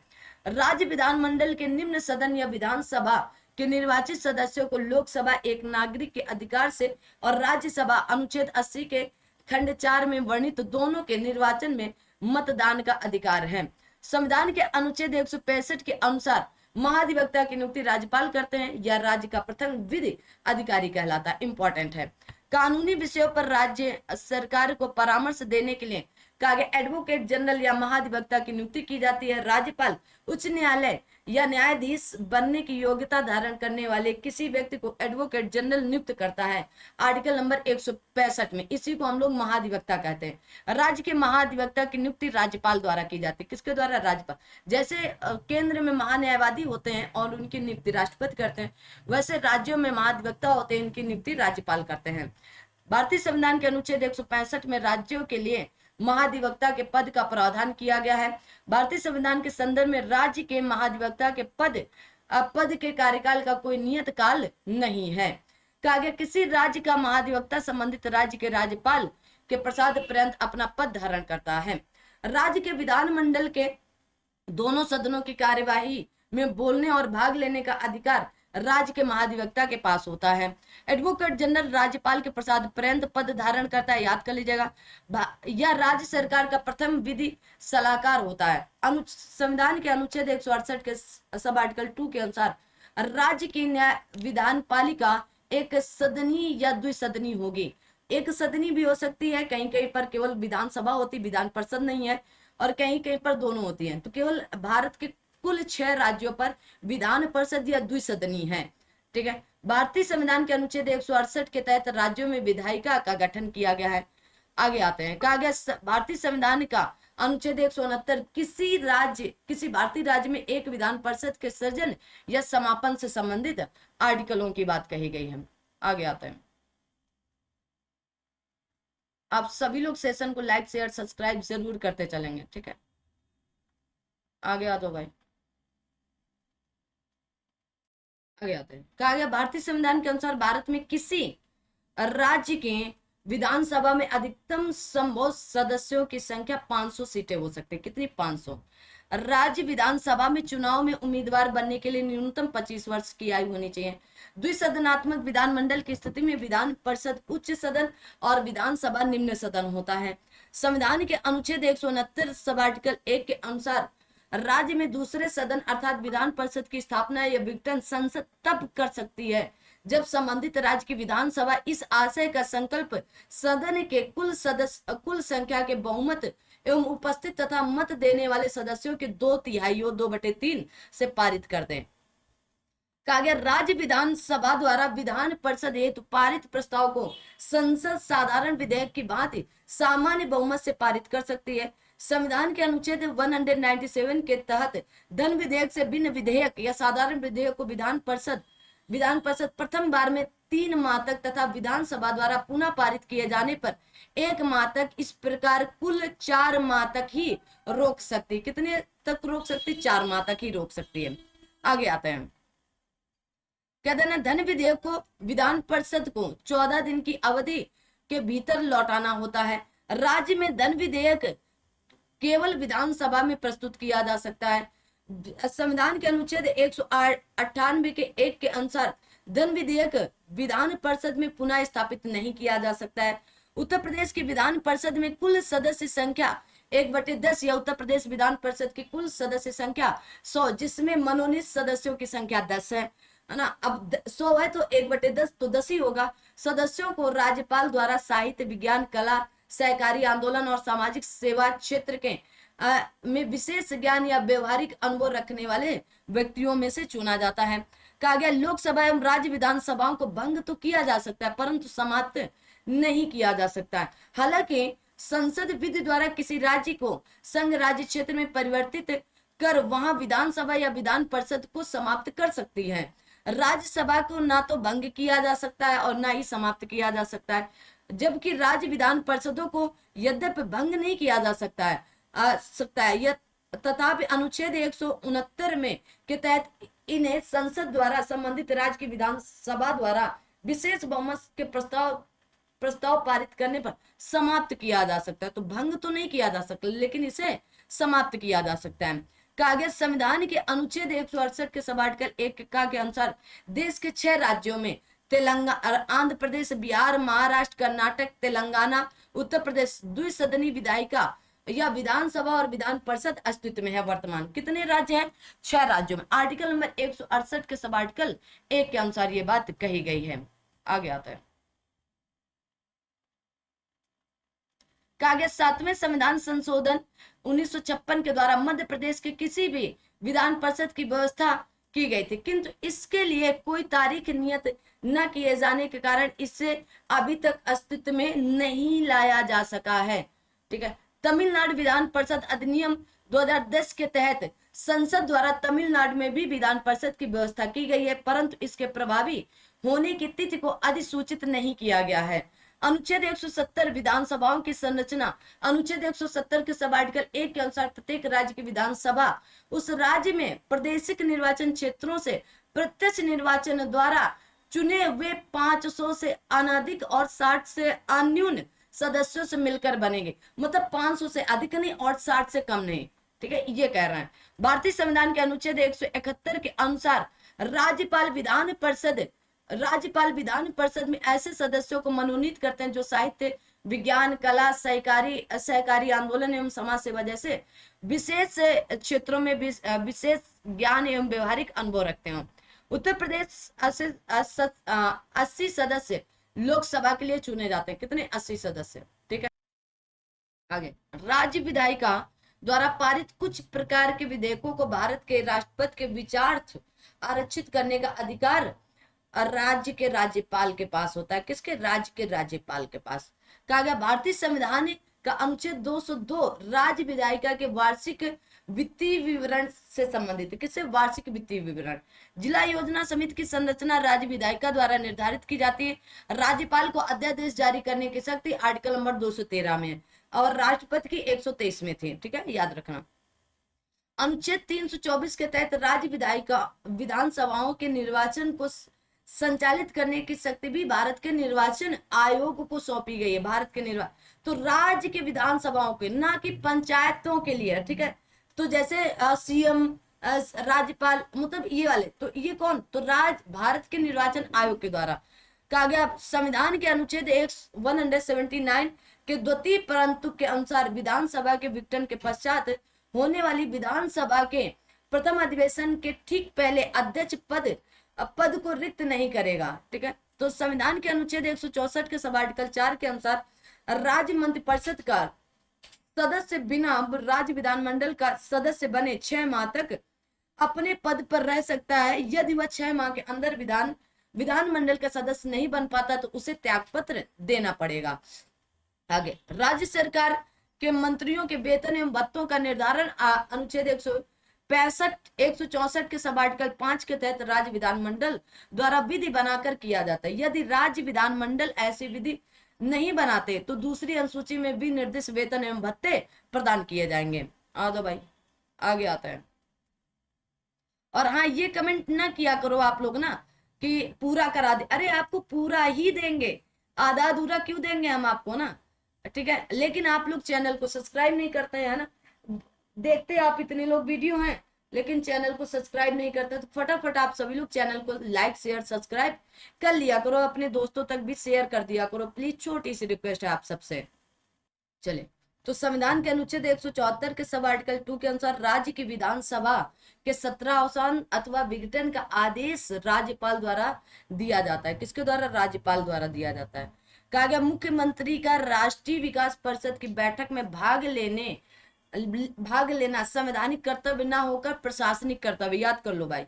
राज्य विधानमंडल के निम्न सदन या विधानसभा के निर्वाचित सदस्यों को लोकसभा एक नागरिक के अधिकार से और राज्यसभा अनुच्छेद 80 के खंड 4 में वर्णित दोनों के निर्वाचन में मतदान का अधिकार है। संविधान के अनुच्छेद 165 के अनुसार महाधिवक्ता की नियुक्ति राज्यपाल करते हैं। यह राज्य का प्रथम विधि अधिकारी कहलाता है। इंपॉर्टेंट है। कानूनी विषयों पर राज्य सरकार को परामर्श देने के लिए कहा एडवोकेट जनरल या महाधिवक्ता की नियुक्ति की जाती है। राज्यपाल उच्च न्यायालय या न्यायाधीश बनने की योग्यता धारण करने वाले किसी व्यक्ति को एडवोकेट जनरल नियुक्त करता है, आर्टिकल नंबर 165 में। इसी को हम लोग महाधिवक्ता कहते हैं। राज्य के महाधिवक्ता की नियुक्ति राज्यपाल द्वारा की जाती है। किसके द्वारा? राज्यपाल। जैसे केंद्र में महान्यायवादी होते हैं और उनकी नियुक्ति राष्ट्रपति करते हैं, वैसे राज्यों में महाधिवक्ता होते हैं, इनकी नियुक्ति राज्यपाल करते हैं। भारतीय संविधान के अनुच्छेद 165 में राज्यों के लिए महाधिवक्ता के पद का प्रावधान किया गया है। भारतीय संविधान के संदर्भ में राज्य के महाधिवक्ता के पद के कार्यकाल का कोई नियत काल नहीं है। कहा गया किसी राज्य का महाधिवक्ता संबंधित राज्य के राज्यपाल के प्रसाद पर्यंत अपना पद धारण करता है। राज्य के विधानमंडल के दोनों सदनों की कार्यवाही में बोलने और भाग लेने का अधिकार राज्य के महाधिवक्ता के पास होता है। एडवोकेट जनरल राज्यपाल के प्रसाद पर्यंत पद धारण करता है, याद कर लीजिएगा। यह राज्य सरकार का प्रथम विधि सलाहकार होता है। संविधान के अनुच्छेद 168 के सब आर्टिकल 2 के अनुसार राज्य की न्याय विधान पालिका एक सदनी या द्विसदनी होगी। एक सदनी भी हो सकती है, कहीं कहीं पर केवल विधानसभा होती, विधान परिषद नहीं है, और कहीं कहीं पर दोनों होती हैं। तो केवल भारत के कुल 6 राज्यों पर विधान परिषद या द्विसदनी है, ठीक है। भारतीय संविधान के अनुच्छेद 168 के तहत राज्यों में विधायिका का गठन किया गया है। आगे आते हैं। कहा गया भारतीय संविधान का अनुच्छेद 169 किसी भारतीय राज्य में एक विधान परिषद के सृजन या समापन से संबंधित आर्टिकलों की बात कही गई है। आगे आते हैं। आप सभी लोग सेशन को लाइक शेयर सब्सक्राइब जरूर करते चलेंगे, ठीक है। आगे आ जाओ भाई। आगे आते हैं। कहा गया भारतीय संविधान के अनुसार भारत में किसी राज्य के विधानसभा में अधिकतम संभव सदस्यों की संख्या 500 सीटें हो सकती है। कितनी? 500। राज्य विधानसभा में चुनाव में उम्मीदवार बनने के लिए न्यूनतम 25 वर्ष की आयु होनी चाहिए। द्विसदनात्मक विधानमंडल की स्थिति में विधान परिषद उच्च सदन और विधानसभा निम्न सदन होता है। संविधान के अनुच्छेद 169 सब आर्टिकल 1 के अनुसार राज्य में दूसरे सदन अर्थात विधान परिषद की स्थापना या विघटन संसद तब कर सकती है जब संबंधित राज्य की विधानसभा इस आशय का संकल्प सदन के कुल संख्या के बहुमत एवं उपस्थित तथा मत देने वाले सदस्यों के 2/3 2/3 से पारित कर दें। कहा गया राज्य विधानसभा द्वारा विधान परिषद हेतु पारित प्रस्ताव को संसद साधारण विधेयक की भांति सामान्य बहुमत से पारित कर सकती है। संविधान के अनुच्छेद 197 के तहत धन विधेयक से भिन्न विधेयक या साधारण विधेयक को विधान परिषद प्रथम बार में 3 माह तक तथा विधानसभा द्वारा पुनः पारित किए जाने पर 1 माह तक, इस प्रकार कुल 4 माह तक ही रोक सकती। कितने तक रोक सकती? 4 माह तक ही रोक सकती है। आगे आते हैं। कहते हैं धन विधेयक को विधान परिषद को 14 दिन की अवधि के भीतर लौटाना होता है। राज्य में धन विधेयक केवल विधानसभा में प्रस्तुत किया जा सकता है। संविधान के अनुच्छेद 198 के 1 के अनुसार धन विधेयक विधान परिषद में पुनः स्थापित नहीं किया जा सकता है। उत्तर प्रदेश की विधान परिषद में कुल सदस्य संख्या 1/10 या उत्तर प्रदेश विधान परिषद की कुल सदस्य संख्या 100, जिसमें मनोनीत सदस्यों की संख्या 10 है ना। अब 100 है तो 1/10 तो 10 ही होगा। सदस्यों को राज्यपाल द्वारा साहित्य, विज्ञान, कला, सहकारी आंदोलन और सामाजिक सेवा क्षेत्र के में विशेष ज्ञान या व्यवहारिक अनुभव रखने वाले व्यक्तियों में से चुना जाता है। कहा गया लोकसभा एवं राज्य विधानसभाओं को भंग तो किया जा सकता है परंतु समाप्त नहीं किया जा सकता है। हालांकि संसद विधि द्वारा किसी राज्य को संघ राज्य क्षेत्र में परिवर्तित कर वहां विधानसभा या विधान परिषद को समाप्त कर सकती है। राज्यसभा को ना तो भंग किया जा सकता है और ना ही समाप्त किया जा सकता है, जबकि राज्य विधान परिषदों को यद्यपि भंग नहीं किया जा सकता है यह तथापि अनुच्छेद 169 में के तहत इन्हें संसद द्वारा संबंधित राज्य की विधानसभा द्वारा विशेष बहुमत के प्रस्ताव पारित करने पर समाप्त किया जा सकता है। तो भंग तो नहीं किया जा सकता लेकिन इसे समाप्त किया जा सकता है। कहा गया संविधान के अनुच्छेद 168 के सब आर्टिकल 1 के अनुसार देश के 6 राज्यों में तेलंगाना, आंध्र प्रदेश, बिहार, महाराष्ट्र, कर्नाटक, तेलंगाना, उत्तर प्रदेश द्विसदनी विधायिका या विधानसभा और विधान परिषद अस्तित्व में है। वर्तमान कितने राज्य हैं? 6 राज्यों में। आर्टिकल नंबर 168 के सब आर्टिकल 1 के अनुसार ये बात कही गई है। आगे आता है। कहा गया 7वें संविधान संशोधन 1956 के द्वारा मध्य प्रदेश के किसी भी विधान परिषद की व्यवस्था की गई थी, किंतु इसके लिए कोई तारीख नियत न किए जाने के कारण इसे अभी तक अस्तित्व में नहीं लाया जा सका है। ठीक है। तमिलनाडु विधान परिषद अधिनियम 2010 के तहत संसद द्वारा तमिलनाडु में भी विधान परिषद की व्यवस्था की गई है, परंतु इसके प्रभावी होने की तिथि को अधिसूचित नहीं किया गया है। अनुच्छेद 170 विधानसभाओं की संरचना अनुच्छेद 170 के सब आर्टिकल 1 के अनुसार प्रत्येक राज्य की विधानसभा उस राज्य में प्रादेशिक निर्वाचन क्षेत्रों से प्रत्यक्ष निर्वाचन द्वारा चुने हुए 500 से अनधिक और 60 से अन्यून सदस्यों से मिलकर बनेंगे। मतलब 500 से अधिक नहीं और 60 से कम नहीं। ठीक है, ये कह रहे हैं। भारतीय संविधान के अनुच्छेद 171 के अनुसार राज्यपाल विधान परिषद में ऐसे सदस्यों को मनोनीत करते हैं जो साहित्य, विज्ञान, कला, सहकारी आंदोलन एवं समाज सेवा जैसे विशेष क्षेत्रों में विशेष ज्ञान एवं व्यवहारिक अनुभव रखते हो। उत्तर प्रदेश 80 सदस्य लोकसभा के लिए चुने जाते हैं। कितने? 80 सदस्य। ठीक है। आगे, राज्य विधायिका द्वारा पारित कुछ प्रकार के विधेयकों को भारत के राष्ट्रपति के विचारार्थ आरक्षित करने का अधिकार राज्य के राज्यपाल के पास होता है। किसके? राज्य के राज्यपाल के पास। कहा गया भारतीय संविधान का अनुच्छेद 202 राज्य विधायिका के वार्षिक वित्तीय विवरण से संबंधित है। किससे? वार्षिक वित्तीय विवरण। जिला योजना समिति की संरचना राज्य विधायिका द्वारा निर्धारित की जाती है। राज्यपाल को अध्यादेश जारी करने की शक्ति आर्टिकल नंबर 213 में है और राष्ट्रपति की 123 में थी। ठीक है, याद रखना। अनुच्छेद 324 के तहत राज्य विधायिका विधानसभाओं के निर्वाचन को संचालित करने की शक्ति भी भारत के निर्वाचन आयोग को सौंपी गई है। भारत के तो राज्य के विधानसभाओं के, ना कि पंचायतों के लिए। ठीक है, तो जैसे सीएम, राज्यपाल, मतलब ये वाले, तो ये कौन, तो भारत के निर्वाचन आयोग के द्वारा। कहा गया संविधान के अनुच्छेद 179 के द्वितीय परंतु के अनुसार विधानसभा के विघटन के पश्चात होने वाली विधानसभा के प्रथम अधिवेशन के ठीक पहले अध्यक्ष पद को रिक्त नहीं करेगा। ठीक है, तो संविधान के अनुच्छेद 164 के सब आर्टिकल 4 के अनुसार राज्य मंत्रिपरिषद का सदस्य बिना राज्य विधानमंडल का सदस्य बने 6 माह तक अपने पद पर रह सकता है। यदि वह 6 माह के अंदर विधानमंडल का सदस्य नहीं बन पाता तो उसे त्यागपत्र देना पड़ेगा। आगे, राज्य सरकार के मंत्रियों के वेतन एवं भत्तों का निर्धारण अनुच्छेद 164 के सब आर्टिकल 5 के तहत राज्य विधानमंडल द्वारा विधि बनाकर किया जाता है। यदि राज्य विधानमंडल ऐसी विधि नहीं बनाते तो दूसरी अनुसूची में भी निर्दिष्ट वेतन एवं भत्ते प्रदान किए जाएंगे। आ दो भाई, आगे आता है। और हाँ, ये कमेंट ना किया करो आप लोग ना कि पूरा करा दे, अरे आपको पूरा ही देंगे, आधा अधूरा क्यों देंगे हम आपको ना। ठीक है, लेकिन आप लोग चैनल को सब्सक्राइब नहीं करते हैं ना, देखते आप इतने लोग वीडियो हैं लेकिन चैनल को सब्सक्राइब नहीं करते, तो फटाफट आप सभी लोग चैनल को लाइक शेयर सब्सक्राइब कर लिया करो, अपने दोस्तों तक भी शेयर कर दिया करो प्लीज, छोटी सी रिक्वेस्ट है आप सबसे। चले, तो संविधान के अनुच्छेद 174 के सब आर्टिकल 2 के अनुसार राज्य की विधानसभा के 17 अवसान अथवा विघटन का आदेश राज्यपाल द्वारा दिया जाता है। किसके द्वारा, राज्यपाल द्वारा दिया जाता है। कहा गया मुख्यमंत्री का राष्ट्रीय विकास परिषद की बैठक में भाग लेना संवैधानिक कर्तव्य ना होकर प्रशासनिक कर्तव्य। याद कर लो भाई,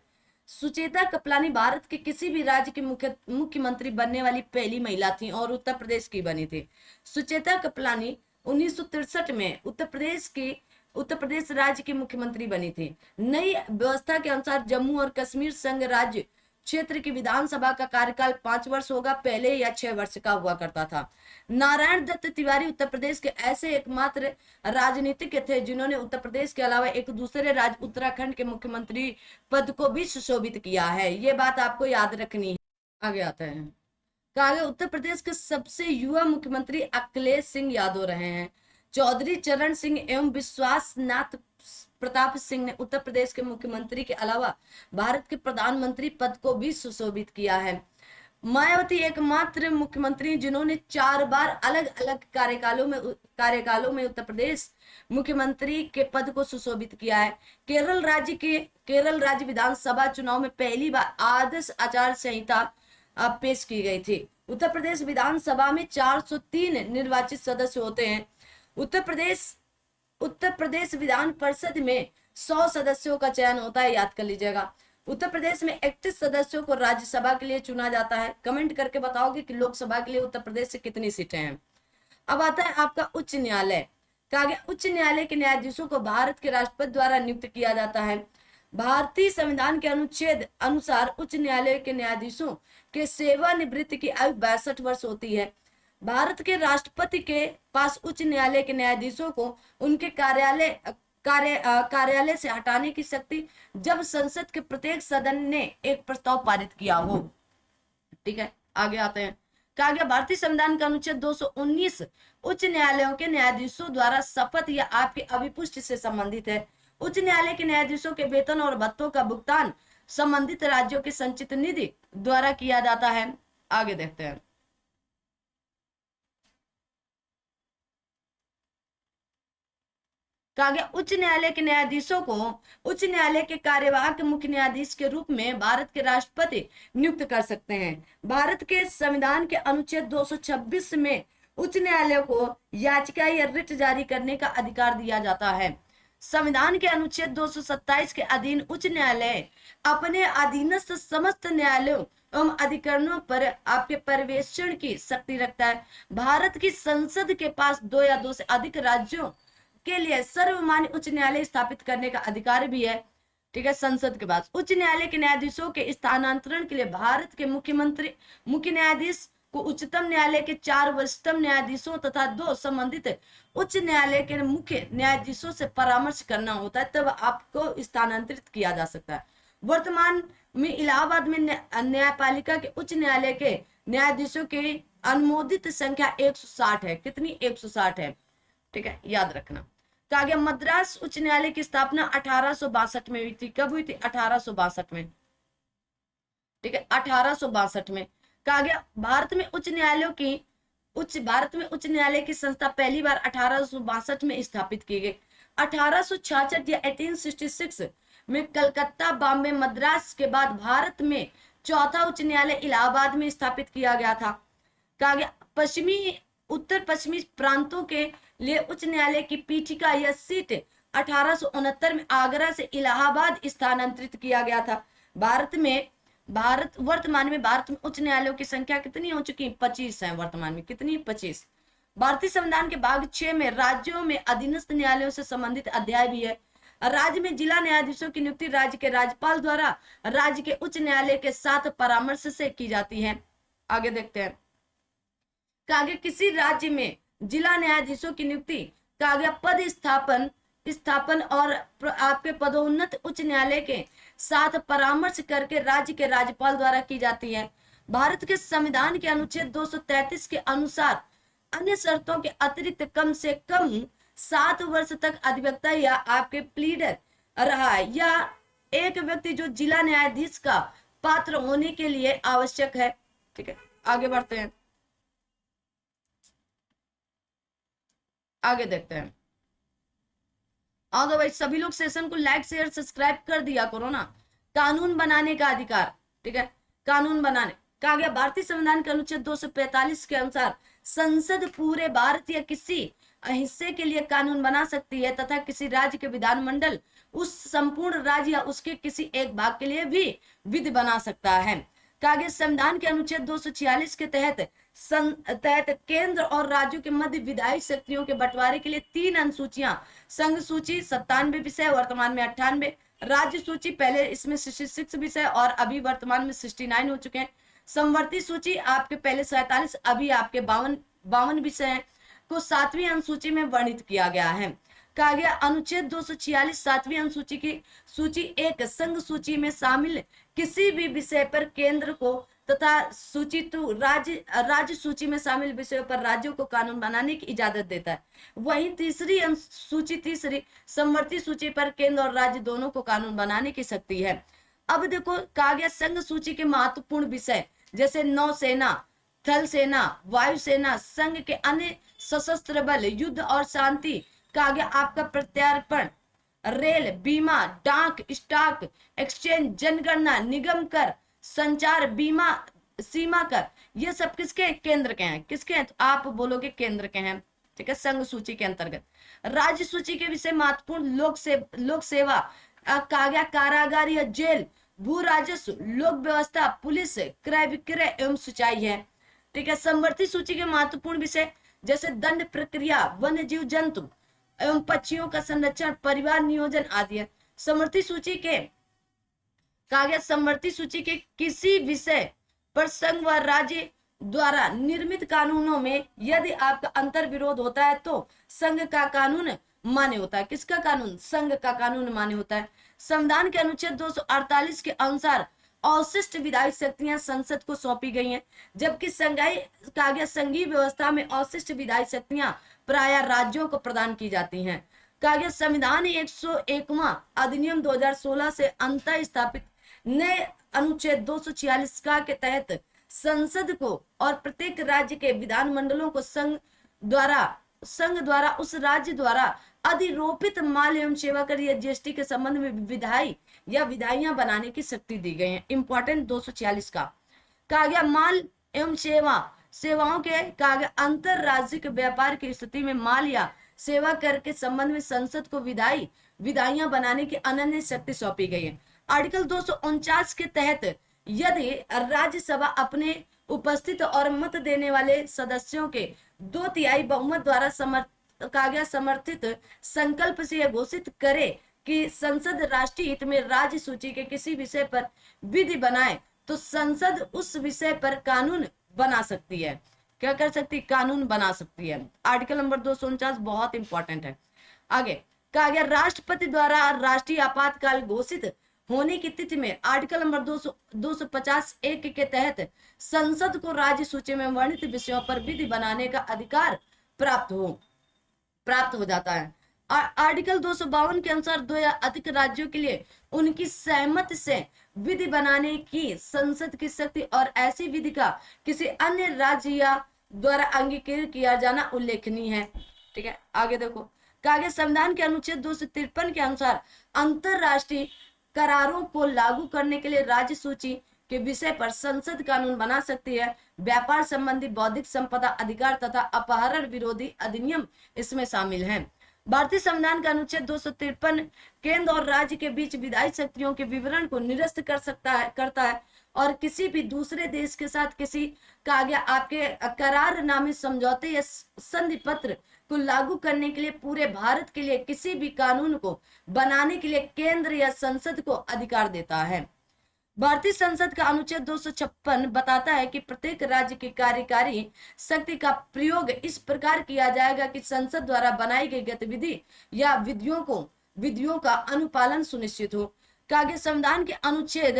सुचेता कपलानी भारत के किसी भी राज्य की मुख्यमंत्री बनने वाली पहली महिला थी और उत्तर प्रदेश की बनी थी। सुचेता कपलानी 1963 में उत्तर प्रदेश राज्य की मुख्यमंत्री बनी थी। नई व्यवस्था के अनुसार जम्मू और कश्मीर संघ राज्य क्षेत्र की विधानसभा का कार्यकाल 5 वर्ष होगा, पहले या 6 वर्ष का हुआ करता था। नारायण दत्त तिवारी उत्तर प्रदेश के ऐसे एकमात्र राजनीतिज्ञ थे जिन्होंने उत्तर प्रदेश के अलावा एक दूसरे राज्य उत्तराखंड के मुख्यमंत्री पद को भी सुशोभित किया है। ये बात आपको याद रखनी है। आगे आता है, कहा गया उत्तर प्रदेश के सबसे युवा मुख्यमंत्री अखिलेश सिंह यादव रहे हैं। चौधरी चरण सिंह एवं विश्वास नाथ प्रताप सिंह ने उत्तर प्रदेश के मुख्यमंत्री के अलावा भारत के प्रधानमंत्री पद को भी सुशोभित किया है। मायावती एकमात्र मुख्यमंत्री जिन्होंने 4 बार अलग अलग कार्यकालों में उत्तर प्रदेश मुख्यमंत्री के पद को सुशोभित किया है। केरल राज्य विधानसभा चुनाव में पहली बार आदर्श आचार संहिता पेश की गई थी। उत्तर प्रदेश विधानसभा में 403 निर्वाचित सदस्य होते हैं। उत्तर प्रदेश विधान परिषद में 100 सदस्यों का चयन होता है, याद कर लीजिएगा। उत्तर प्रदेश में 31 सदस्यों को राज्यसभा के लिए चुना जाता है। कमेंट करके बताओगे कि लोकसभा के लिए उत्तर प्रदेश से कितनी सीटें हैं। अब आता है आपका उच्च न्यायालय। कहा गया उच्च न्यायालय के न्यायाधीशों को भारत के राष्ट्रपति द्वारा नियुक्त किया जाता है। भारतीय संविधान के अनुच्छेद अनुसार उच्च न्यायालय के न्यायाधीशों के सेवानिवृत्ति की आयु 62 वर्ष होती है। भारत के राष्ट्रपति के पास उच्च न्यायालय के न्यायाधीशों को उनके कार्यालय से हटाने की शक्ति जब संसद के प्रत्येक सदन ने एक प्रस्ताव पारित किया हो। ठीक है, आगे आते हैं। कहा गया भारतीय संविधान का अनुच्छेद 219 उच्च न्यायालयों के न्यायाधीशों द्वारा शपथ या आपकी अभिपुष्टि से संबंधित है। उच्च न्यायालय के न्यायाधीशों के वेतन और भत्तों का भुगतान संबंधित राज्यों के संचित निधि द्वारा किया जाता है। आगे देखते हैं। कहा गया उच्च न्यायालय के न्यायाधीशों को उच्च न्यायालय के कार्यवाहक मुख्य न्यायाधीश के रूप में भारत के राष्ट्रपति नियुक्त कर सकते हैं। भारत के संविधान के अनुच्छेद 226 में उच्च न्यायालय को याचिका या रिट जारी करने का अधिकार दिया जाता है। संविधान के अनुच्छेद 227 के अधीन उच्च न्यायालय अपने अधीनस्थ समस्त न्यायालयों एवं अधिकरणों पर आपके पर्यवेक्षण की शक्ति रखता है। भारत की संसद के पास 2 या 2 से अधिक राज्यों के लिए सर्वमान्य उच्च न्यायालय स्थापित करने का अधिकार भी है। ठीक है, संसद के पास उच्च न्यायालय के न्यायाधीशों के स्थानांतरण के लिए भारत के मुख्य न्यायाधीश को उच्चतम न्यायालय के 4 वरिष्ठतम न्यायाधीशों तथा 2 संबंधित उच्च न्यायालय के मुख्य न्यायाधीशों से परामर्श करना होता है, तब आपको स्थानांतरित किया जा सकता है। वर्तमान में इलाहाबाद में न्यायपालिका के उच्च न्यायालय के न्यायाधीशों की अनुमोदित संख्या 160 है। कितनी? 160 है। ठीक है, याद रखना। कहा गया मद्रास उच्च न्यायालय की स्थापना 1862 में हुई थी। कब हुई थी? 1862 में। ठीक है, 1862 में। कहा गया भारत में उच्च न्यायालय की संस्था पहली बार 1862 में स्थापित की गई। 1866 या 1866 में कलकत्ता, बॉम्बे, मद्रास के बाद भारत में चौथा उच्च न्यायालय इलाहाबाद में स्थापित किया गया था। कहा गया उत्तर पश्चिमी प्रांतों के लिए उच्च न्यायालय की पीठिका या सीट 1869 में आगरा से इलाहाबाद स्थानांतरित किया गया था। वर्तमान में भारत में उच्च न्यायालयों की संख्या कितनी हो चुकी है? 25 है वर्तमान में। कितनी? 25। भारतीय संविधान के भाग 6 में राज्यों में अधीनस्थ न्यायालयों से संबंधित अध्याय भी है। राज्य में जिला न्यायाधीशों की नियुक्ति राज्य के राज्यपाल द्वारा राज्य के उच्च न्यायालय के साथ परामर्श से की जाती है। आगे देखते हैं। कहा किसी राज्य में जिला न्यायाधीशों की नियुक्ति कहा पद स्थापन और आपके पदोन्नत उच्च न्यायालय के साथ परामर्श करके राज्य के राज्यपाल द्वारा की जाती है। भारत के संविधान के अनुच्छेद 233 के अनुसार अन्य शर्तों के अतिरिक्त कम से कम 7 वर्ष तक अधिवक्ता या आपके प्लीडर रहा है या एक व्यक्ति जो जिला न्यायाधीश का पात्र होने के लिए आवश्यक है। ठीक है, आगे बढ़ते हैं। आगे देखते हैं। हाँ तो भाई सभी लोग सेशन को लाइक शेयर सब्सक्राइब कर दिया करो ना। कानून बनाने का अधिकार। ठीक है, कानून बनाने कहा गया भारतीय संविधान के अनुच्छेद 245 के अनुसार संसद पूरे भारत या किसी हिस्से के लिए कानून बना सकती है तथा किसी राज्य के विधानमंडल उस संपूर्ण राज्य या उसके किसी एक भाग के लिए भी विधि बना सकता है। कहा गया संविधान के अनुच्छेद 246 के तहत केंद्र और राज्यों के मध्य विधायी शक्तियों के बंटवारे के लिए 3 अनुसूचियां, संघ सूची 97 विषय, वर्तमान में 98, राज्य सूची पहले इसमें 66 विषय और अभी वर्तमान में 69 हो चुके हैं, समवर्ती सूची आपके पहले 47 अभी आपके 52 विषय को 7वीं अनुसूची में वर्णित किया गया है। कहा गया अनुच्छेद 246 7वीं अनुसूची की सूची 1 संघ सूची में शामिल किसी भी विषय पर केंद्र को तथा सूची 2 राज्य सूची में शामिल विषयों पर राज्यों को कानून बनाने की इजाजत देता है। वहीं तीसरी समवर्ती सूची पर केंद्र और राज्य दोनों को कानून बनाने की शक्ति है। अब देखो कहा गया संघ सूची के महत्वपूर्ण विषय जैसे नौसेना, थल सेना, वायुसेना, संघ के अन्य सशस्त्र बल, युद्ध और शांति, कहा गया आपका प्रत्यार्पण, रेल, बीमा, डाक, स्टॉक एक्सचेंज, जनगणना, निगम कर, संचार, बीमा, सीमा कर, ये सब किसके? केंद्र के हैं। किसके हैं? तो आप बोलोगे केंद्र के हैं। ठीक है, संघ सूची के अंतर्गत। राज्य सूची के विषय महत्वपूर्ण लोक सेवा, कहा गया कारागार या जेल, भू राजस्व, लोक व्यवस्था, पुलिस, क्रय विक्रय एवं सिंचाई है। ठीक है, समवर्ती सूची के महत्वपूर्ण विषय जैसे दंड प्रक्रिया, वन्य जीव जंतु एवं पक्षियों का संरक्षण, परिवार नियोजन आदि है। समवर्ती सूची के कहा गया समवर्ती सूची के किसी विषय पर संघ व राज्य द्वारा निर्मित कानूनों में यदि आपका अंतर विरोध होता है तो संघ का कानून मान्य होता है। किसका कानून? संघ का कानून मान्य होता है। संविधान के अनुच्छेद 248 के अनुसार अवशिष्ट विधायी शक्तियां संसद को सौंपी गई हैं, जबकि संघीय व्यवस्था में अवशिष्ट विधायी शक्तियां प्राय राज्यों को प्रदान की जाती हैं। कहा गया संविधान 101वां अधिनियम 2016 से अंतः स्थापित नए अनुच्छेद 246 का के तहत संसद को और प्रत्येक राज्य के विधानमंडलों को संघ द्वारा उस राज्य द्वारा अधिरोपित माल एवं सेवा कर या जीएसटी के संबंध में विधायी या विधायियां बनाने की शक्ति दी गई है। इंपॉर्टेंट 246 का। कहा गया माल एवं सेवाओं के कहा गया अंतरराज्यिक व्यापार की स्थिति में माल या सेवा कर के संबंध में संसद को विधायियां बनाने की अनन्य शक्ति सौंपी गई है। आर्टिकल 249 के तहत यदि राज्यसभा अपने उपस्थित और मत देने वाले सदस्यों के 2/3 बहुमत द्वारा समर्थित संकल्प से यह घोषित करे कि संसद राष्ट्रीय हित में राज्य सूची के किसी विषय पर विधि बनाए तो संसद उस विषय पर कानून बना सकती है। क्या कर सकती? कानून बना सकती है। आर्टिकल नंबर 249 बहुत इंपॉर्टेंट है। आगे कहा गया राष्ट्रपति द्वारा राष्ट्रीय आपातकाल घोषित होने की तिथि में आर्टिकल नंबर 250(1) के तहत संसद को राज्य सूची में वर्णित विषयों पर विधि बनाने का अधिकार प्राप्त हो जाता है। आर्टिकल 252 के अनुसार 2 या अधिक राज्यों के लिए उनकी सहमति से विधि बनाने की संसद की शक्ति और ऐसी विधि का किसी अन्य राज्य या द्वारा अंगीकृत किया जाना उल्लेखनीय है। ठीक है, आगे देखो, कहा गया संविधान के अनुच्छेद 253 के अनुसार अंतरराष्ट्रीय करारों को लागू करने के लिए राज्य सूची के विषय पर संसद कानून बना सकती है। व्यापार संबंधी बौद्धिक संपदा अधिकार तथा अपहरण विरोधी अधिनियम इसमें शामिल हैं। भारतीय संविधान का अनुच्छेद 253 केंद्र और राज्य के बीच विधायी शक्तियों के विवरण को निरस्त करता है और किसी भी दूसरे देश के साथ किसी कहा गया आपके करारनामे, समझौते या संधि पत्र को लागू करने के लिए पूरे भारत के लिए किसी भी कानून को बनाने के लिए केंद्र या संसद को अधिकार देता है। भारतीय संसद का अनुच्छेद 256 बताता है कि प्रत्येक राज्य की कार्यकारी शक्ति का प्रयोग इस प्रकार किया जाएगा कि संसद द्वारा बनाई गई गतिविधि या विधियों का अनुपालन सुनिश्चित हो। कहा गया संविधान के अनुच्छेद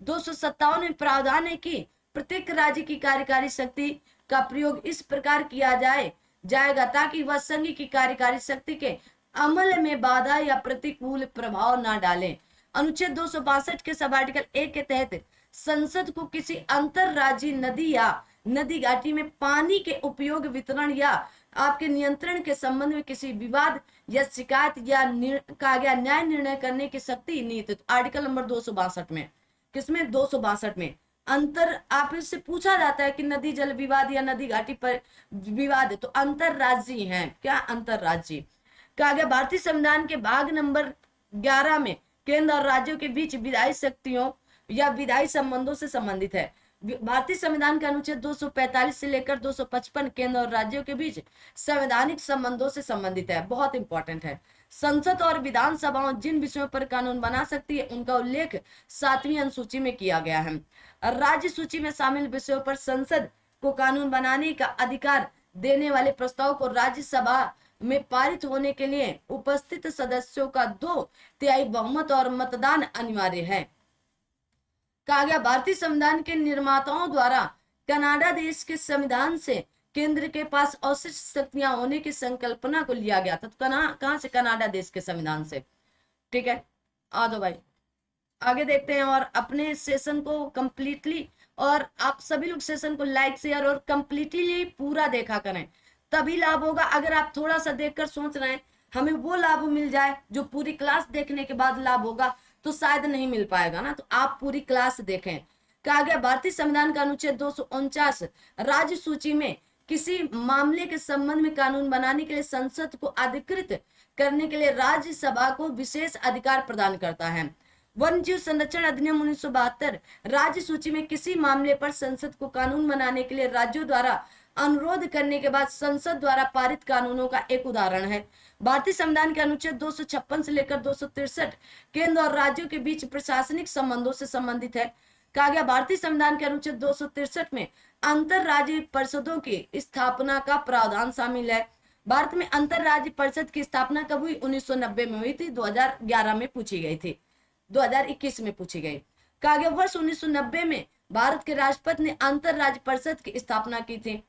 257 में प्रावधान है कि प्रत्येक राज्य की कार्यकारी शक्ति का प्रयोग इस प्रकार किया जाएगा ताकि वह संघ की कार्यकारी शक्ति के अमल में बाधा या प्रतिकूल प्रभाव न डाले। अनुच्छेद 262 के सब आर्टिकल 1 के तहत संसद को किसी अंतरराज्यीय नदी या नदी घाटी में पानी के उपयोग, वितरण या आपके नियंत्रण के संबंध में किसी विवाद या शिकायत या कहा गया न्याय निर्णय करने की शक्ति नीति आर्टिकल नंबर 262 में, किसमें 262 में आप इससे पूछा जाता है कि नदी जल विवाद या नदी घाटी पर विवाद है तो अंतरराज्यीय है, क्या अंतरराज्यीय। कहा गया भारतीय संविधान के भाग नंबर 11 में केंद्र और राज्यों के बीच विधायी शक्तियों या विधायी संबंधों से संबंधित है। भारतीय संविधान का अनुच्छेद 245 से लेकर 255 केंद्र और राज्यों के बीच संवैधानिक संबंधों से संबंधित है, बहुत इंपॉर्टेंट है। संसद और विधानसभाओं जिन विषयों पर कानून बना सकती है उनका उल्लेख 7वीं अनुसूची में किया गया है। राज्य सूची में शामिल विषयों पर संसद को कानून बनाने का अधिकार देने वाले प्रस्ताव को राज्यसभा में पारित होने के लिए उपस्थित सदस्यों का 2/3 बहुमत और मतदान अनिवार्य है। कहा गया भारतीय संविधान के निर्माताओं द्वारा कनाडा देश के संविधान से केंद्र के पास अवशिष्ट शक्तियां होने की संकल्पना को लिया गया था। तो कहां से? कनाडा देश के संविधान से। ठीक है, आ दो भाई, आगे देखते हैं और अपने सेशन को कंप्लीटली, और आप सभी लोग सेशन को लाइक, शेयर और कंप्लीटली पूरा देखा करें, तभी लाभ होगा। अगर आप थोड़ा सा देखकर सोच रहे हैं हमें वो लाभ मिल जाए जो पूरी क्लास देखने के बाद लाभ होगा, तो शायद नहीं मिल पाएगा ना, तो आप पूरी क्लास देखें। कहा गया भारतीय संविधान का अनुच्छेद 249 राज्य सूची में किसी मामले के संबंध में कानून बनाने के लिए संसद को अधिकृत करने के लिए राज्यसभा को विशेष अधिकार प्रदान करता है। वन्य जीव संरक्षण अधिनियम 1972 राज्य सूची में किसी मामले पर संसद को कानून बनाने के लिए राज्यों द्वारा अनुरोध करने के बाद संसद द्वारा पारित कानूनों का एक उदाहरण है। भारतीय संविधान के अनुच्छेद 256 से लेकर 263 केंद्र और राज्यों के बीच प्रशासनिक संबंधों से संबंधित है। कहा गया भारतीय संविधान के अनुच्छेद 263 में अंतर राज्य परिषदों की स्थापना का प्रावधान शामिल है। भारत में अंतर राज्य परिषद की स्थापना कब हुई? 1990 में हुई थी, 2011 में पूछी गई थी, 2021 में पूछी गई। कहा गया वर्ष 1990 में भारत के राष्ट्रपति ने अंतर राज्य परिषद की स्थापना की थी।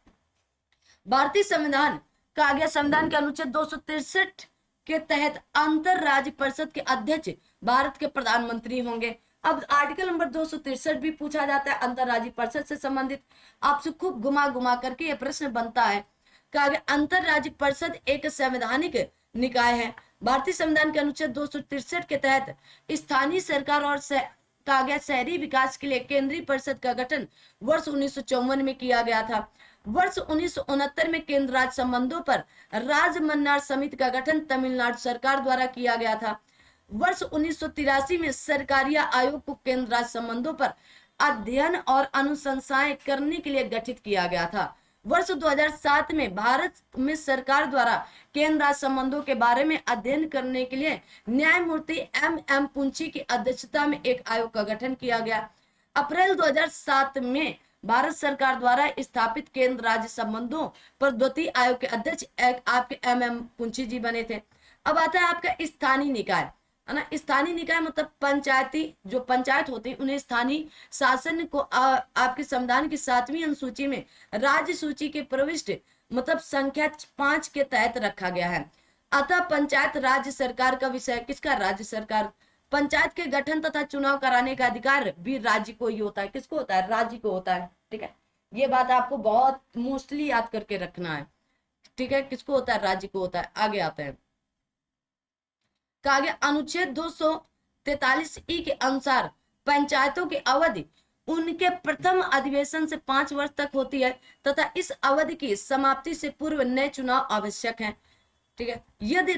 भारतीय संविधान, कहा गया संविधान के अनुच्छेद 263 के तहत अंतर राज्य परिषद के अध्यक्ष भारत के प्रधानमंत्री होंगे। अब आर्टिकल नंबर 263 भी पूछा जाता है अंतर राज्य परिषद से संबंधित, आपसे खूब घुमा घुमा करके यह प्रश्न बनता है। कहा गया अंतर राज्य परिषद एक संवैधानिक निकाय है। भारतीय संविधान के अनुच्छेद 263 के तहत स्थानीय सरकार और कहा गया शहरी विकास के लिए केंद्रीय परिषद का गठन वर्ष 1954 में किया गया था। वर्ष 1969 में केंद्र राज्य संबंधों पर राजमन्नार समिति का गठन तमिलनाडु सरकार द्वारा किया गया था। वर्ष 1983 में सरकारिया आयोग को केंद्र राज्य संबंधों पर अध्ययन और अनुशंसाएं करने के लिए गठित किया गया था। वर्ष 2007 में भारत में सरकार द्वारा केंद्र राज्य संबंधों के बारे में अध्ययन करने के लिए न्यायमूर्ति MM पुंची की अध्यक्षता में एक आयोग का गठन किया गया। अप्रैल 2007 में भारत सरकार द्वारा स्थापित केंद्र राज्य संबंधों पर द्वितीय आयोग के अध्यक्ष आपके MM पुंची जी बने थे। अब आता है आपका स्थानीय निकाय, है ना। स्थानीय निकाय मतलब पंचायती, जो पंचायत होती है उन्हें स्थानीय शासन को आपके संविधान की 7वीं अनुसूची में राज्य सूची के प्रविष्ट मतलब संख्या 5 के तहत रखा गया है। अतः पंचायत राज्य सरकार का विषय है। किसका? राज्य सरकार। पंचायत के गठन तथा चुनाव कराने का अधिकार भी राज्य को ही होता है। किसको होता है? राज्य को होता है। ठीक है, ये बात आपको बहुत मोस्टली याद करके रखना है। ठीक है, किसको होता है? राज्य को होता है। आगे आते हैं, कहा गया अनुच्छेद 243 ई के अनुसार पंचायतों की अवधि उनके प्रथम अधिवेशन से 5 वर्ष तक होती है तथा इस अवधि की समाप्ति से पूर्व नए चुनाव आवश्यक हैं। ठीक है, यदि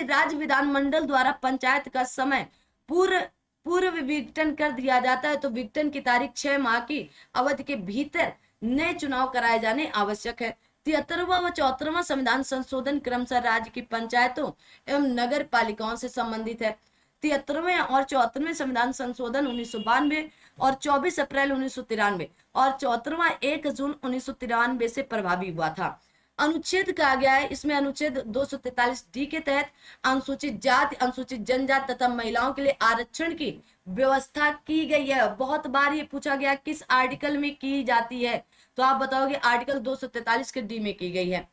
राज्य विधानमंडल द्वारा पंचायत का समय पूर्व पूर्व विघटन कर दिया जाता है तो विघटन की तारीख 6 माह की अवधि के भीतर नए चुनाव कराए जाने आवश्यक है। 73वां व 74वां संविधान संशोधन क्रमशः राज्य की पंचायतों एवं नगर पालिकाओं से संबंधित है। 73वें और 74वें संविधान संशोधन 1992 और 24 अप्रैल 1993 और 74वां 1 जून 1993 से प्रभावी हुआ था। अनुच्छेद कहा गया है इसमें, अनुच्छेद 243 डी के तहत अनुसूचित जाति, अनुसूचित जनजाति तथा महिलाओं के लिए आरक्षण की व्यवस्था की गई है। बहुत बार ये पूछा गया किस आर्टिकल में की जाती है, तो आप बताओगे आर्टिकल 243 के डी में की गई है।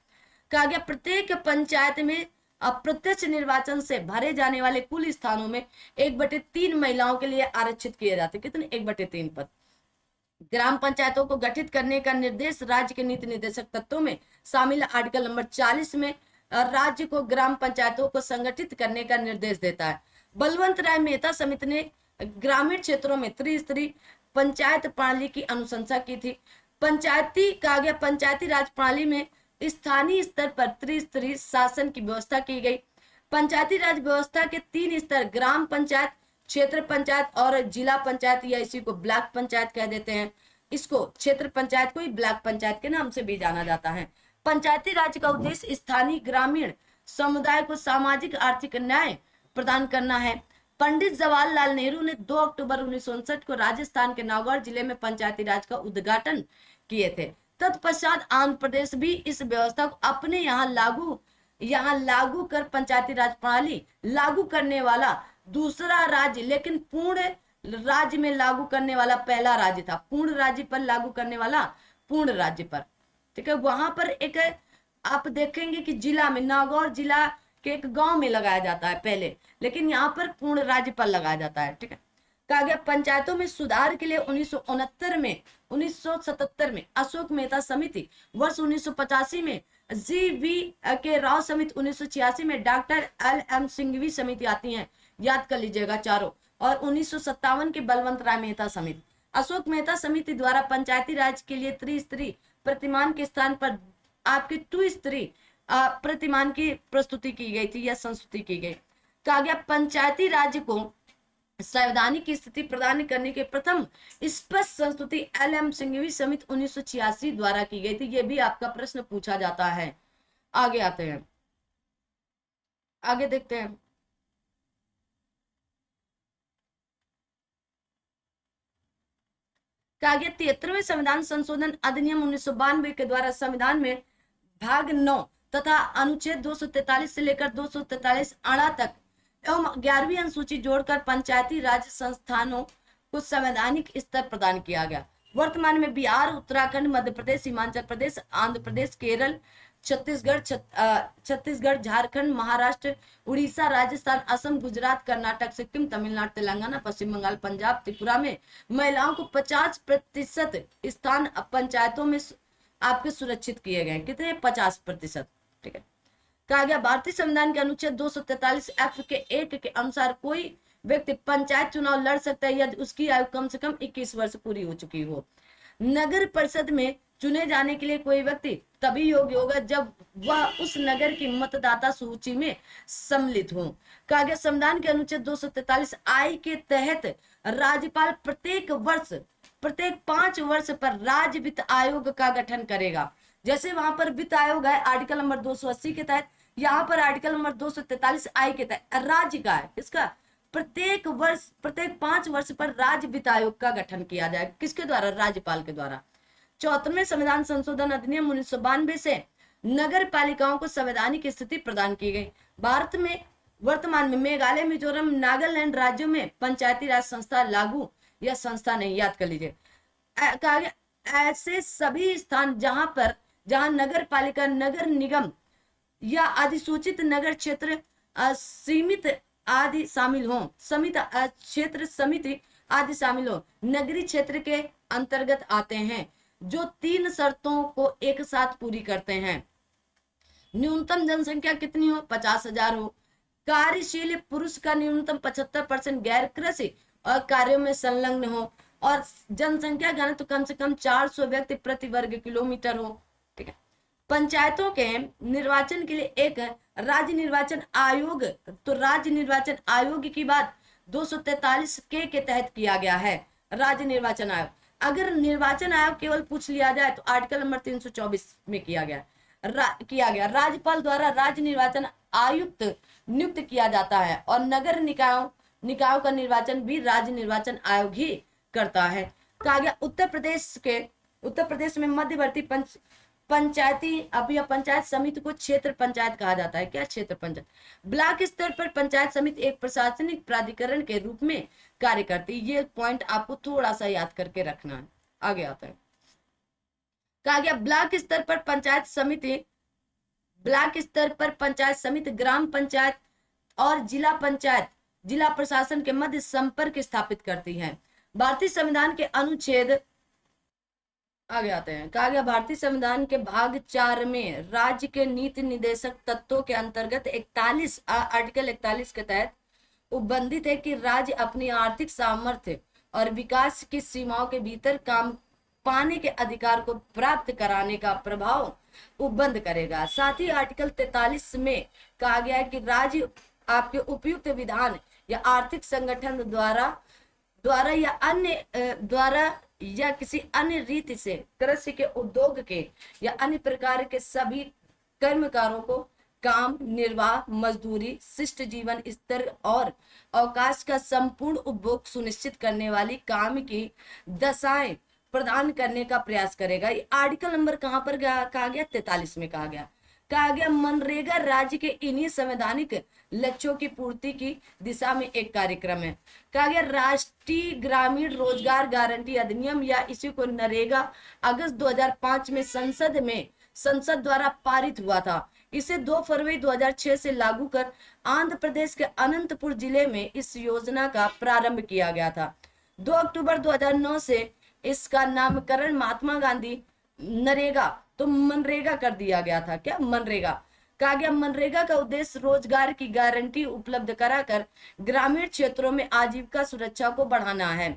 कहा गया प्रत्येक पंचायत में अप्रत्यक्ष निर्वाचन से भरे जाने वाले कुल स्थानों में 1/3 महिलाओं के लिए आरक्षित किए जाते। कितने? 1/3 पद। ग्राम पंचायतों को गठित करने का निर्देश राज्य के नीति निर्देशक तत्वों में शामिल आर्टिकल नंबर 40 में राज्य को ग्राम पंचायतों को संगठित करने का निर्देश देता है। बलवंत राय मेहता समिति ने ग्रामीण क्षेत्रों में त्रिस्तरीय पंचायत प्रणाली की अनुशंसा की थी। पंचायती कहा गया पंचायती राज प्रणाली में स्थानीय स्तर पर त्रिस्तरीय शासन की व्यवस्था की गई। पंचायती राज व्यवस्था के 3 स्तर ग्राम पंचायत, क्षेत्र पंचायत और जिला पंचायत, या इसी को ब्लॉक पंचायत कह देते हैं। इसको क्षेत्र पंचायत को ही ब्लॉक पंचायत के नाम से भी जाना जाता है। पंचायती राज का उद्देश्य स्थानीय ग्रामीण समुदाय को सामाजिक आर्थिक न्याय प्रदान करना है। पंडित जवाहरलाल नेहरू ने 2 अक्टूबर 1959 को राजस्थान के नागौर जिले में पंचायती राज का उद्घाटन किए थे। तत्पश्चात आंध्र प्रदेश भी इस व्यवस्था को अपने यहाँ लागू कर पंचायती राज प्रणाली लागू करने वाला दूसरा राज्य, लेकिन पूर्ण राज्य में लागू करने वाला पहला राज्य था। पूर्ण राज्य पर लागू करने वाला पूर्ण राज्य पर। ठीक है, वहां पर एक आप देखेंगे कि जिला में, नागौर जिला के एक गांव में लगाया जाता है पहले, लेकिन यहाँ पर पूर्ण राज्य पर लगाया जाता है। ठीक है, कहा गया पंचायतों में सुधार के लिए 1977 में अशोक मेहता समिति, वर्ष 1985 में GV के राव समिति, 1986 में डॉक्टर LM सिंघवी समिति आती हैं, याद कर लीजिएगा चारों, और 1957 के बलवंत राय मेहता समिति। अशोक मेहता समिति द्वारा पंचायती राज के लिए त्रिस्तरीय प्रतिमान के स्थान पर आपकी 2 स्तरीय प्रतिमान की प्रस्तुति की गई थी या संस्तुति की गई। कहा गया पंचायती राज्य को संवैधानिक स्थिति प्रदान करने के प्रथम स्पष्ट संस्तुति LM सिंघवी समिति 1986 द्वारा की गई थी। ये भी आपका प्रश्न पूछा जाता है। आगे आते हैं, आगे देखते हैं। कहा गया 73वें संविधान संशोधन अधिनियम 1992 के द्वारा संविधान में भाग 9 तथा अनुच्छेद 243 से लेकर 243 अणा तक एवं 11वीं अनुसूची जोड़कर पंचायती राज संस्थानों को संवैधानिक स्तर प्रदान किया गया। वर्तमान में बिहार, उत्तराखंड, मध्य प्रदेश, हिमाचल प्रदेश, आंध्र प्रदेश, केरल, छत्तीसगढ़, झारखंड, महाराष्ट्र, उड़ीसा, राजस्थान, असम, गुजरात, कर्नाटक, सिक्किम, तमिलनाडु, तेलंगाना, पश्चिम बंगाल, पंजाब, त्रिपुरा में महिलाओं को 50% स्थान पंचायतों में आपके सुरक्षित किए गए। कितने? 50%। ठीक है, कहा गया भारतीय संविधान के अनुच्छेद 243 F के 1 के अनुसार कोई व्यक्ति पंचायत चुनाव लड़ सकता है यदि उसकी आयु कम से कम 21 वर्ष पूरी हो चुकी हो। नगर परिषद में चुने जाने के लिए कोई व्यक्ति तभी योग्य होगा जब वह उस नगर की मतदाता सूची में सम्मिलित हो। कहा गया संविधान के अनुच्छेद 243 I के तहत राज्यपाल प्रत्येक 5 वर्ष पर राज्य वित्त आयोग का गठन करेगा। जैसे वहां पर वित्त आयोग है आर्टिकल नंबर 280 के तहत, यहाँ पर आर्टिकल नंबर 243 I के तहत राज्य का है। इसका प्रत्येक 5 वर्ष पर राज्य वित्त आयोग का गठन किया जाए। किसके द्वारा? राज्यपाल के द्वारा। 74वें संविधान संशोधन अधिनियम 1992 से नगर पालिकाओं को संवैधानिक स्थिति प्रदान की गई। भारत में वर्तमान में मेघालय, मिजोरम, नागालैंड राज्यों में पंचायती राज संस्था लागू या संस्था नहीं, याद कर लीजिए। कहा गया ऐसे सभी स्थान जहां नगर पालिका, नगर निगम या अधिसूचित नगर क्षेत्र सीमित आदि शामिल हो, समित क्षेत्र समिति आदि शामिल हो, नगरीय क्षेत्र के अंतर्गत आते हैं, जो 3 शर्तों को एक साथ पूरी करते हैं। न्यूनतम जनसंख्या कितनी हो, 50,000 हो, कार्यशील पुरुष का न्यूनतम 75% गैर कृषि और कार्यों में संलग्न हो, और जनसंख्या घनत्व कम से कम 400 व्यक्ति प्रति वर्ग किलोमीटर हो। ठीक है। पंचायतों के निर्वाचन के लिए एक राज्य निर्वाचन आयोग, तो राज्य निर्वाचन आयोग की बात 243 के तहत किया गया है, राज्य निर्वाचन आयोग। अगर निर्वाचन आयोग केवल पूछ लिया जाए तो आर्टिकल नंबर 324 में किया गया। राज्यपाल द्वारा राज्य निर्वाचन आयुक्त नियुक्त किया जाता है, और नगर निकायों का निर्वाचन भी राज्य निर्वाचन आयोग ही करता है। कहा गया उत्तर प्रदेश में मध्यवर्ती पंचायती पंचायत समिति को क्षेत्र पंचायत कहा जाता है। क्या क्षेत्र पंचायत? ब्लॉक स्तर पर पंचायत समिति एक प्रशासनिक प्राधिकरण के रूप में कार्य करती है। ये पॉइंट आपको थोड़ा सा याद करके रखना है। आगे आता है, कहा गया ब्लॉक स्तर पर पंचायत समिति ग्राम पंचायत और जिला प्रशासन के मध्य संपर्क स्थापित करती है। भारतीय संविधान के अनुच्छेद, आगे आते हैं, कहा गया भारतीय संविधान के भाग 4 में राज्य के नीति निर्देशक तत्वों के अंतर्गत आर्टिकल 41 के तहत उपबंधित है कि राज्य अपनी आर्थिक सामर्थ्य और विकास की सीमाओं के भीतर काम पाने के अधिकार को प्राप्त कराने का प्रभाव उपबंध करेगा। साथ ही आर्टिकल 43 में कहा गया है कि राज्य आपके उपयुक्त विधान या आर्थिक संगठन द्वारा या किसी अन्य रीति से कृषि के, उद्योग के या अन्य प्रकार के सभी कर्मकारों को काम, निर्वाह, मजदूरी, शिष्ट जीवन स्तर और अवकाश का संपूर्ण उपभोग सुनिश्चित करने वाली काम की दशाएं प्रदान करने का प्रयास करेगा। ये आर्टिकल नंबर कहां पर कहा गया? 43 में कहा गया। मनरेगा राज्य के इन्हीं संवैधानिक लक्ष्यों की पूर्ति की दिशा में एक कार्यक्रम है। कहा गया राष्ट्रीय ग्रामीण रोजगार गारंटी अधिनियम या इसी को नरेगा अगस्त 2005 में संसद द्वारा पारित हुआ था। इसे 2 फरवरी 2006 से लागू कर आंध्र प्रदेश के अनंतपुर जिले में इस योजना का प्रारंभ किया गया था। 2 अक्टूबर 2009 से इसका नामकरण महात्मा गांधी नरेगा तो मनरेगा कर दिया गया था। क्या? मनरेगा। कहा गया मनरेगा का उद्देश्य रोजगार की गारंटी उपलब्ध कराकर ग्रामीण क्षेत्रों में आजीविका सुरक्षा को बढ़ाना है।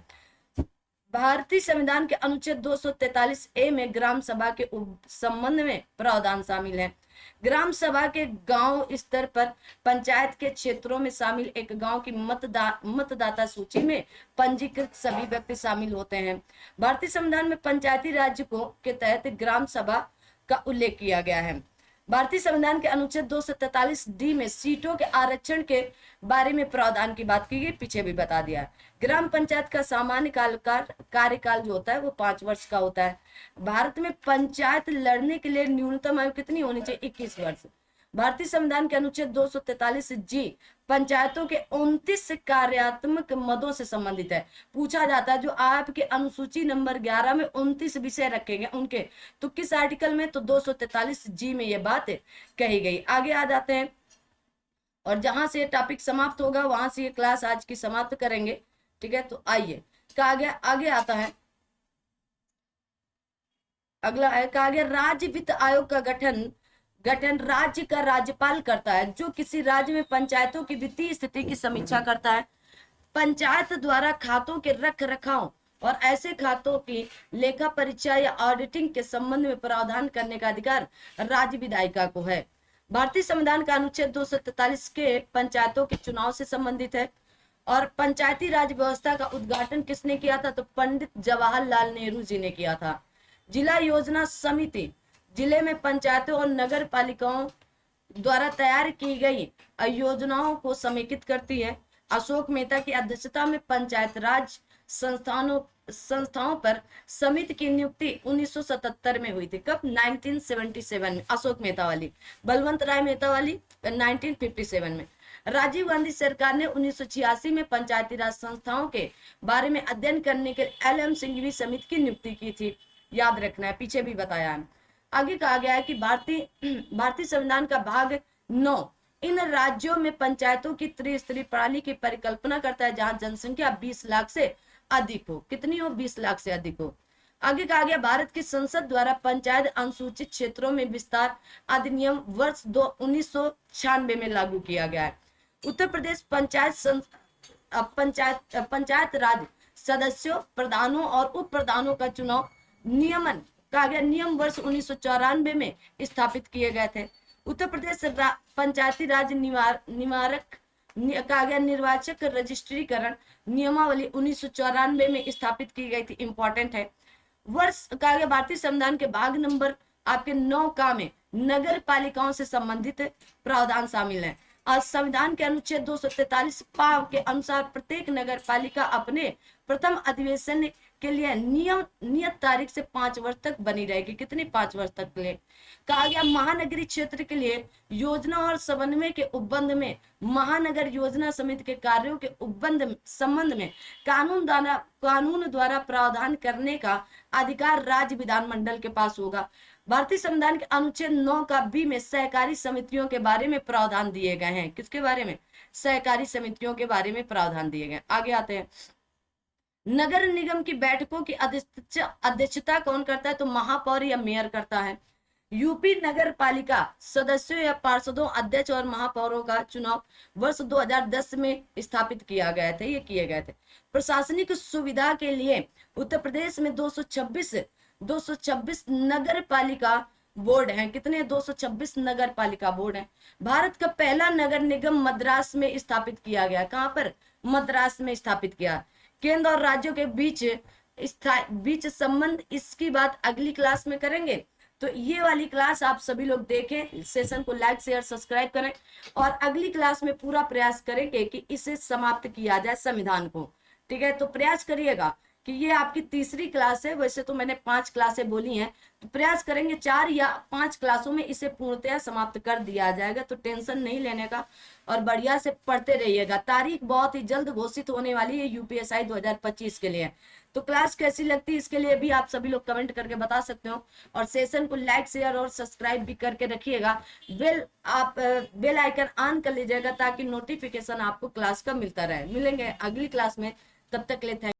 भारतीय संविधान के अनुच्छेद 243A में ग्राम सभा के संबंध में प्रावधान शामिल है। ग्राम सभा के गांव स्तर पर पंचायत के क्षेत्रों में शामिल एक गांव की मतदाता सूची में पंजीकृत सभी व्यक्ति शामिल होते हैं। भारतीय संविधान में पंचायती राज्य के तहत ग्राम सभा का उल्लेख किया गया है। भारतीय संविधान के अनुच्छेद 243D में सीटों के आरक्षण के बारे में प्रावधान की बात की गई, पीछे भी बता दिया है। ग्राम पंचायत का सामान्य कार्यकाल जो होता है वो 5 वर्ष का होता है। भारत में पंचायत लड़ने के लिए न्यूनतम आयु कितनी होनी चाहिए? 21 वर्ष। भारतीय संविधान के अनुच्छेद 243G पंचायतों के 29 कार्यात्मक मदों से संबंधित है। पूछा जाता है जो आपके अनुसूची नंबर 11 में 29 विषय रखे गए उनके, तो किस आर्टिकल में? तो 243G में ये बात कही गई। आगे आ जाते हैं और जहां से टॉपिक समाप्त होगा वहां से ये क्लास आज की समाप्त करेंगे। ठीक है, तो आइए कहा गया, आगे आता है अगला है, कहा गया राज्य वित्त आयोग का गठन राज्य का राज्यपाल करता है, जो किसी राज्य में पंचायतों की वित्तीय स्थिति की समीक्षा करता है। पंचायत द्वारा खातों के रख रखाव और ऐसे खातों की लेखा परीक्षा या ऑडिटिंग के संबंध में प्रावधान करने का अधिकार राज्य विधायिका को है। भारतीय संविधान का अनुच्छेद 243 के पंचायतों के चुनाव से संबंधित है। और पंचायती राज व्यवस्था का उद्घाटन किसने किया था? तो पंडित जवाहरलाल नेहरू जी ने किया था। जिला योजना समिति जिले में पंचायतों और नगर पालिकाओं द्वारा तैयार की गई योजनाओं को समेकित करती है। अशोक मेहता की अध्यक्षता में पंचायत राज संस्थाओं पर समिति की नियुक्ति 1977 में हुई थी। कब? 1977 में अशोक मेहता वाली, बलवंत राय मेहता वाली 1957 में। राजीव गांधी सरकार ने 1986 में पंचायती राज संस्थाओं के बारे में अध्ययन करने के लिए LM सिंघवी समिति की नियुक्ति की थी। याद रखना है, पीछे भी बताया है। आगे कहा गया है कि भारतीय संविधान का भाग 9 इन राज्यों में पंचायतों की त्रिस्तरीय प्रणाली की परिकल्पना करता है, जहां जनसंख्या 20 लाख से अधिक हो। कितनी हो? 20 लाख से अधिक हो। आगे कहा गया भारत की संसद द्वारा पंचायत अनुसूचित क्षेत्रों में विस्तार अधिनियम वर्ष 1996 में लागू किया गया है। उत्तर प्रदेश पंचायत राज सदस्यों, प्रधानों और उप प्रधानों का चुनाव नियमन कहा गया नियम वर्ष 1994 में स्थापित किए गए थे। उत्तर प्रदेश पंचायती राज कहा गया निर्वाचक रजिस्ट्रीकरण नियमावली 1994 में स्थापित की गई थी। इंपॉर्टेंट है। वर्ष कहा गया भारतीय संविधान के भाग नंबर आपके 9 का में नगर पालिकाओं से संबंधित प्रावधान शामिल है। और संविधान के अनुच्छेद 243 के अनुसार प्रत्येक नगर पालिका अपने प्रथम अधिवेशन के लिए नियत तारीख से 5 वर्ष तक बनी रहेगी। कितनी? 5 वर्ष तक के लिए। कहा गया महानगरीय क्षेत्र के लिए योजना और समन्वय के उपबंध में महानगर योजना समिति के कार्यों के संबंध में कानून द्वारा प्रावधान करने का अधिकार राज्य विधानमंडल के पास होगा। भारतीय संविधान के अनुच्छेद 9 का बी में सहकारी समितियों के बारे में प्रावधान दिए गए हैं। किसके बारे में? सहकारी समितियों के बारे में प्रावधान दिए गए। आगे आते हैं। नगर निगम की बैठकों की अध्यक्षता कौन करता है? तो महापौर या मेयर करता है। यूपी नगर पालिका सदस्यों या पार्षदों, अध्यक्ष और महापौरों का चुनाव वर्ष 2010 में स्थापित किया गया था। ये किए गए थे। प्रशासनिक सुविधा के लिए उत्तर प्रदेश में 226 नगर पालिका बोर्ड हैं। कितने? 226 नगर पालिका बोर्ड हैं। भारत का पहला नगर निगम मद्रास में स्थापित किया गया। कहां पर? मद्रास में स्थापित किया। केंद्र और राज्यों के बीच संबंध, इसकी बात अगली क्लास में करेंगे। तो ये वाली क्लास आप सभी लोग देखें, सेशन को लाइक शेयर सब्सक्राइब करें और अगली क्लास में पूरा प्रयास करेंगे कि इसे समाप्त किया जाए संविधान को। ठीक है, तो प्रयास करिएगा कि ये आपकी तीसरी क्लास है। वैसे तो मैंने 5 क्लासें बोली हैं, तो प्रयास करेंगे 4 या 5 क्लासों में इसे पूर्णतया समाप्त कर दिया जाएगा। तो टेंशन नहीं लेने का और बढ़िया से पढ़ते रहिएगा। तारीख बहुत ही जल्द घोषित होने वाली है यूपीएसआई 2025 के लिए। तो क्लास कैसी लगती है इसके लिए भी आप सभी लोग कमेंट करके बता सकते हो और सेशन को लाइक शेयर और सब्सक्राइब भी करके रखिएगा। बेल आइकन ऑन कर लीजिएगा ताकि नोटिफिकेशन आपको क्लास का मिलता रहे। मिलेंगे अगली क्लास में, तब तक के लिए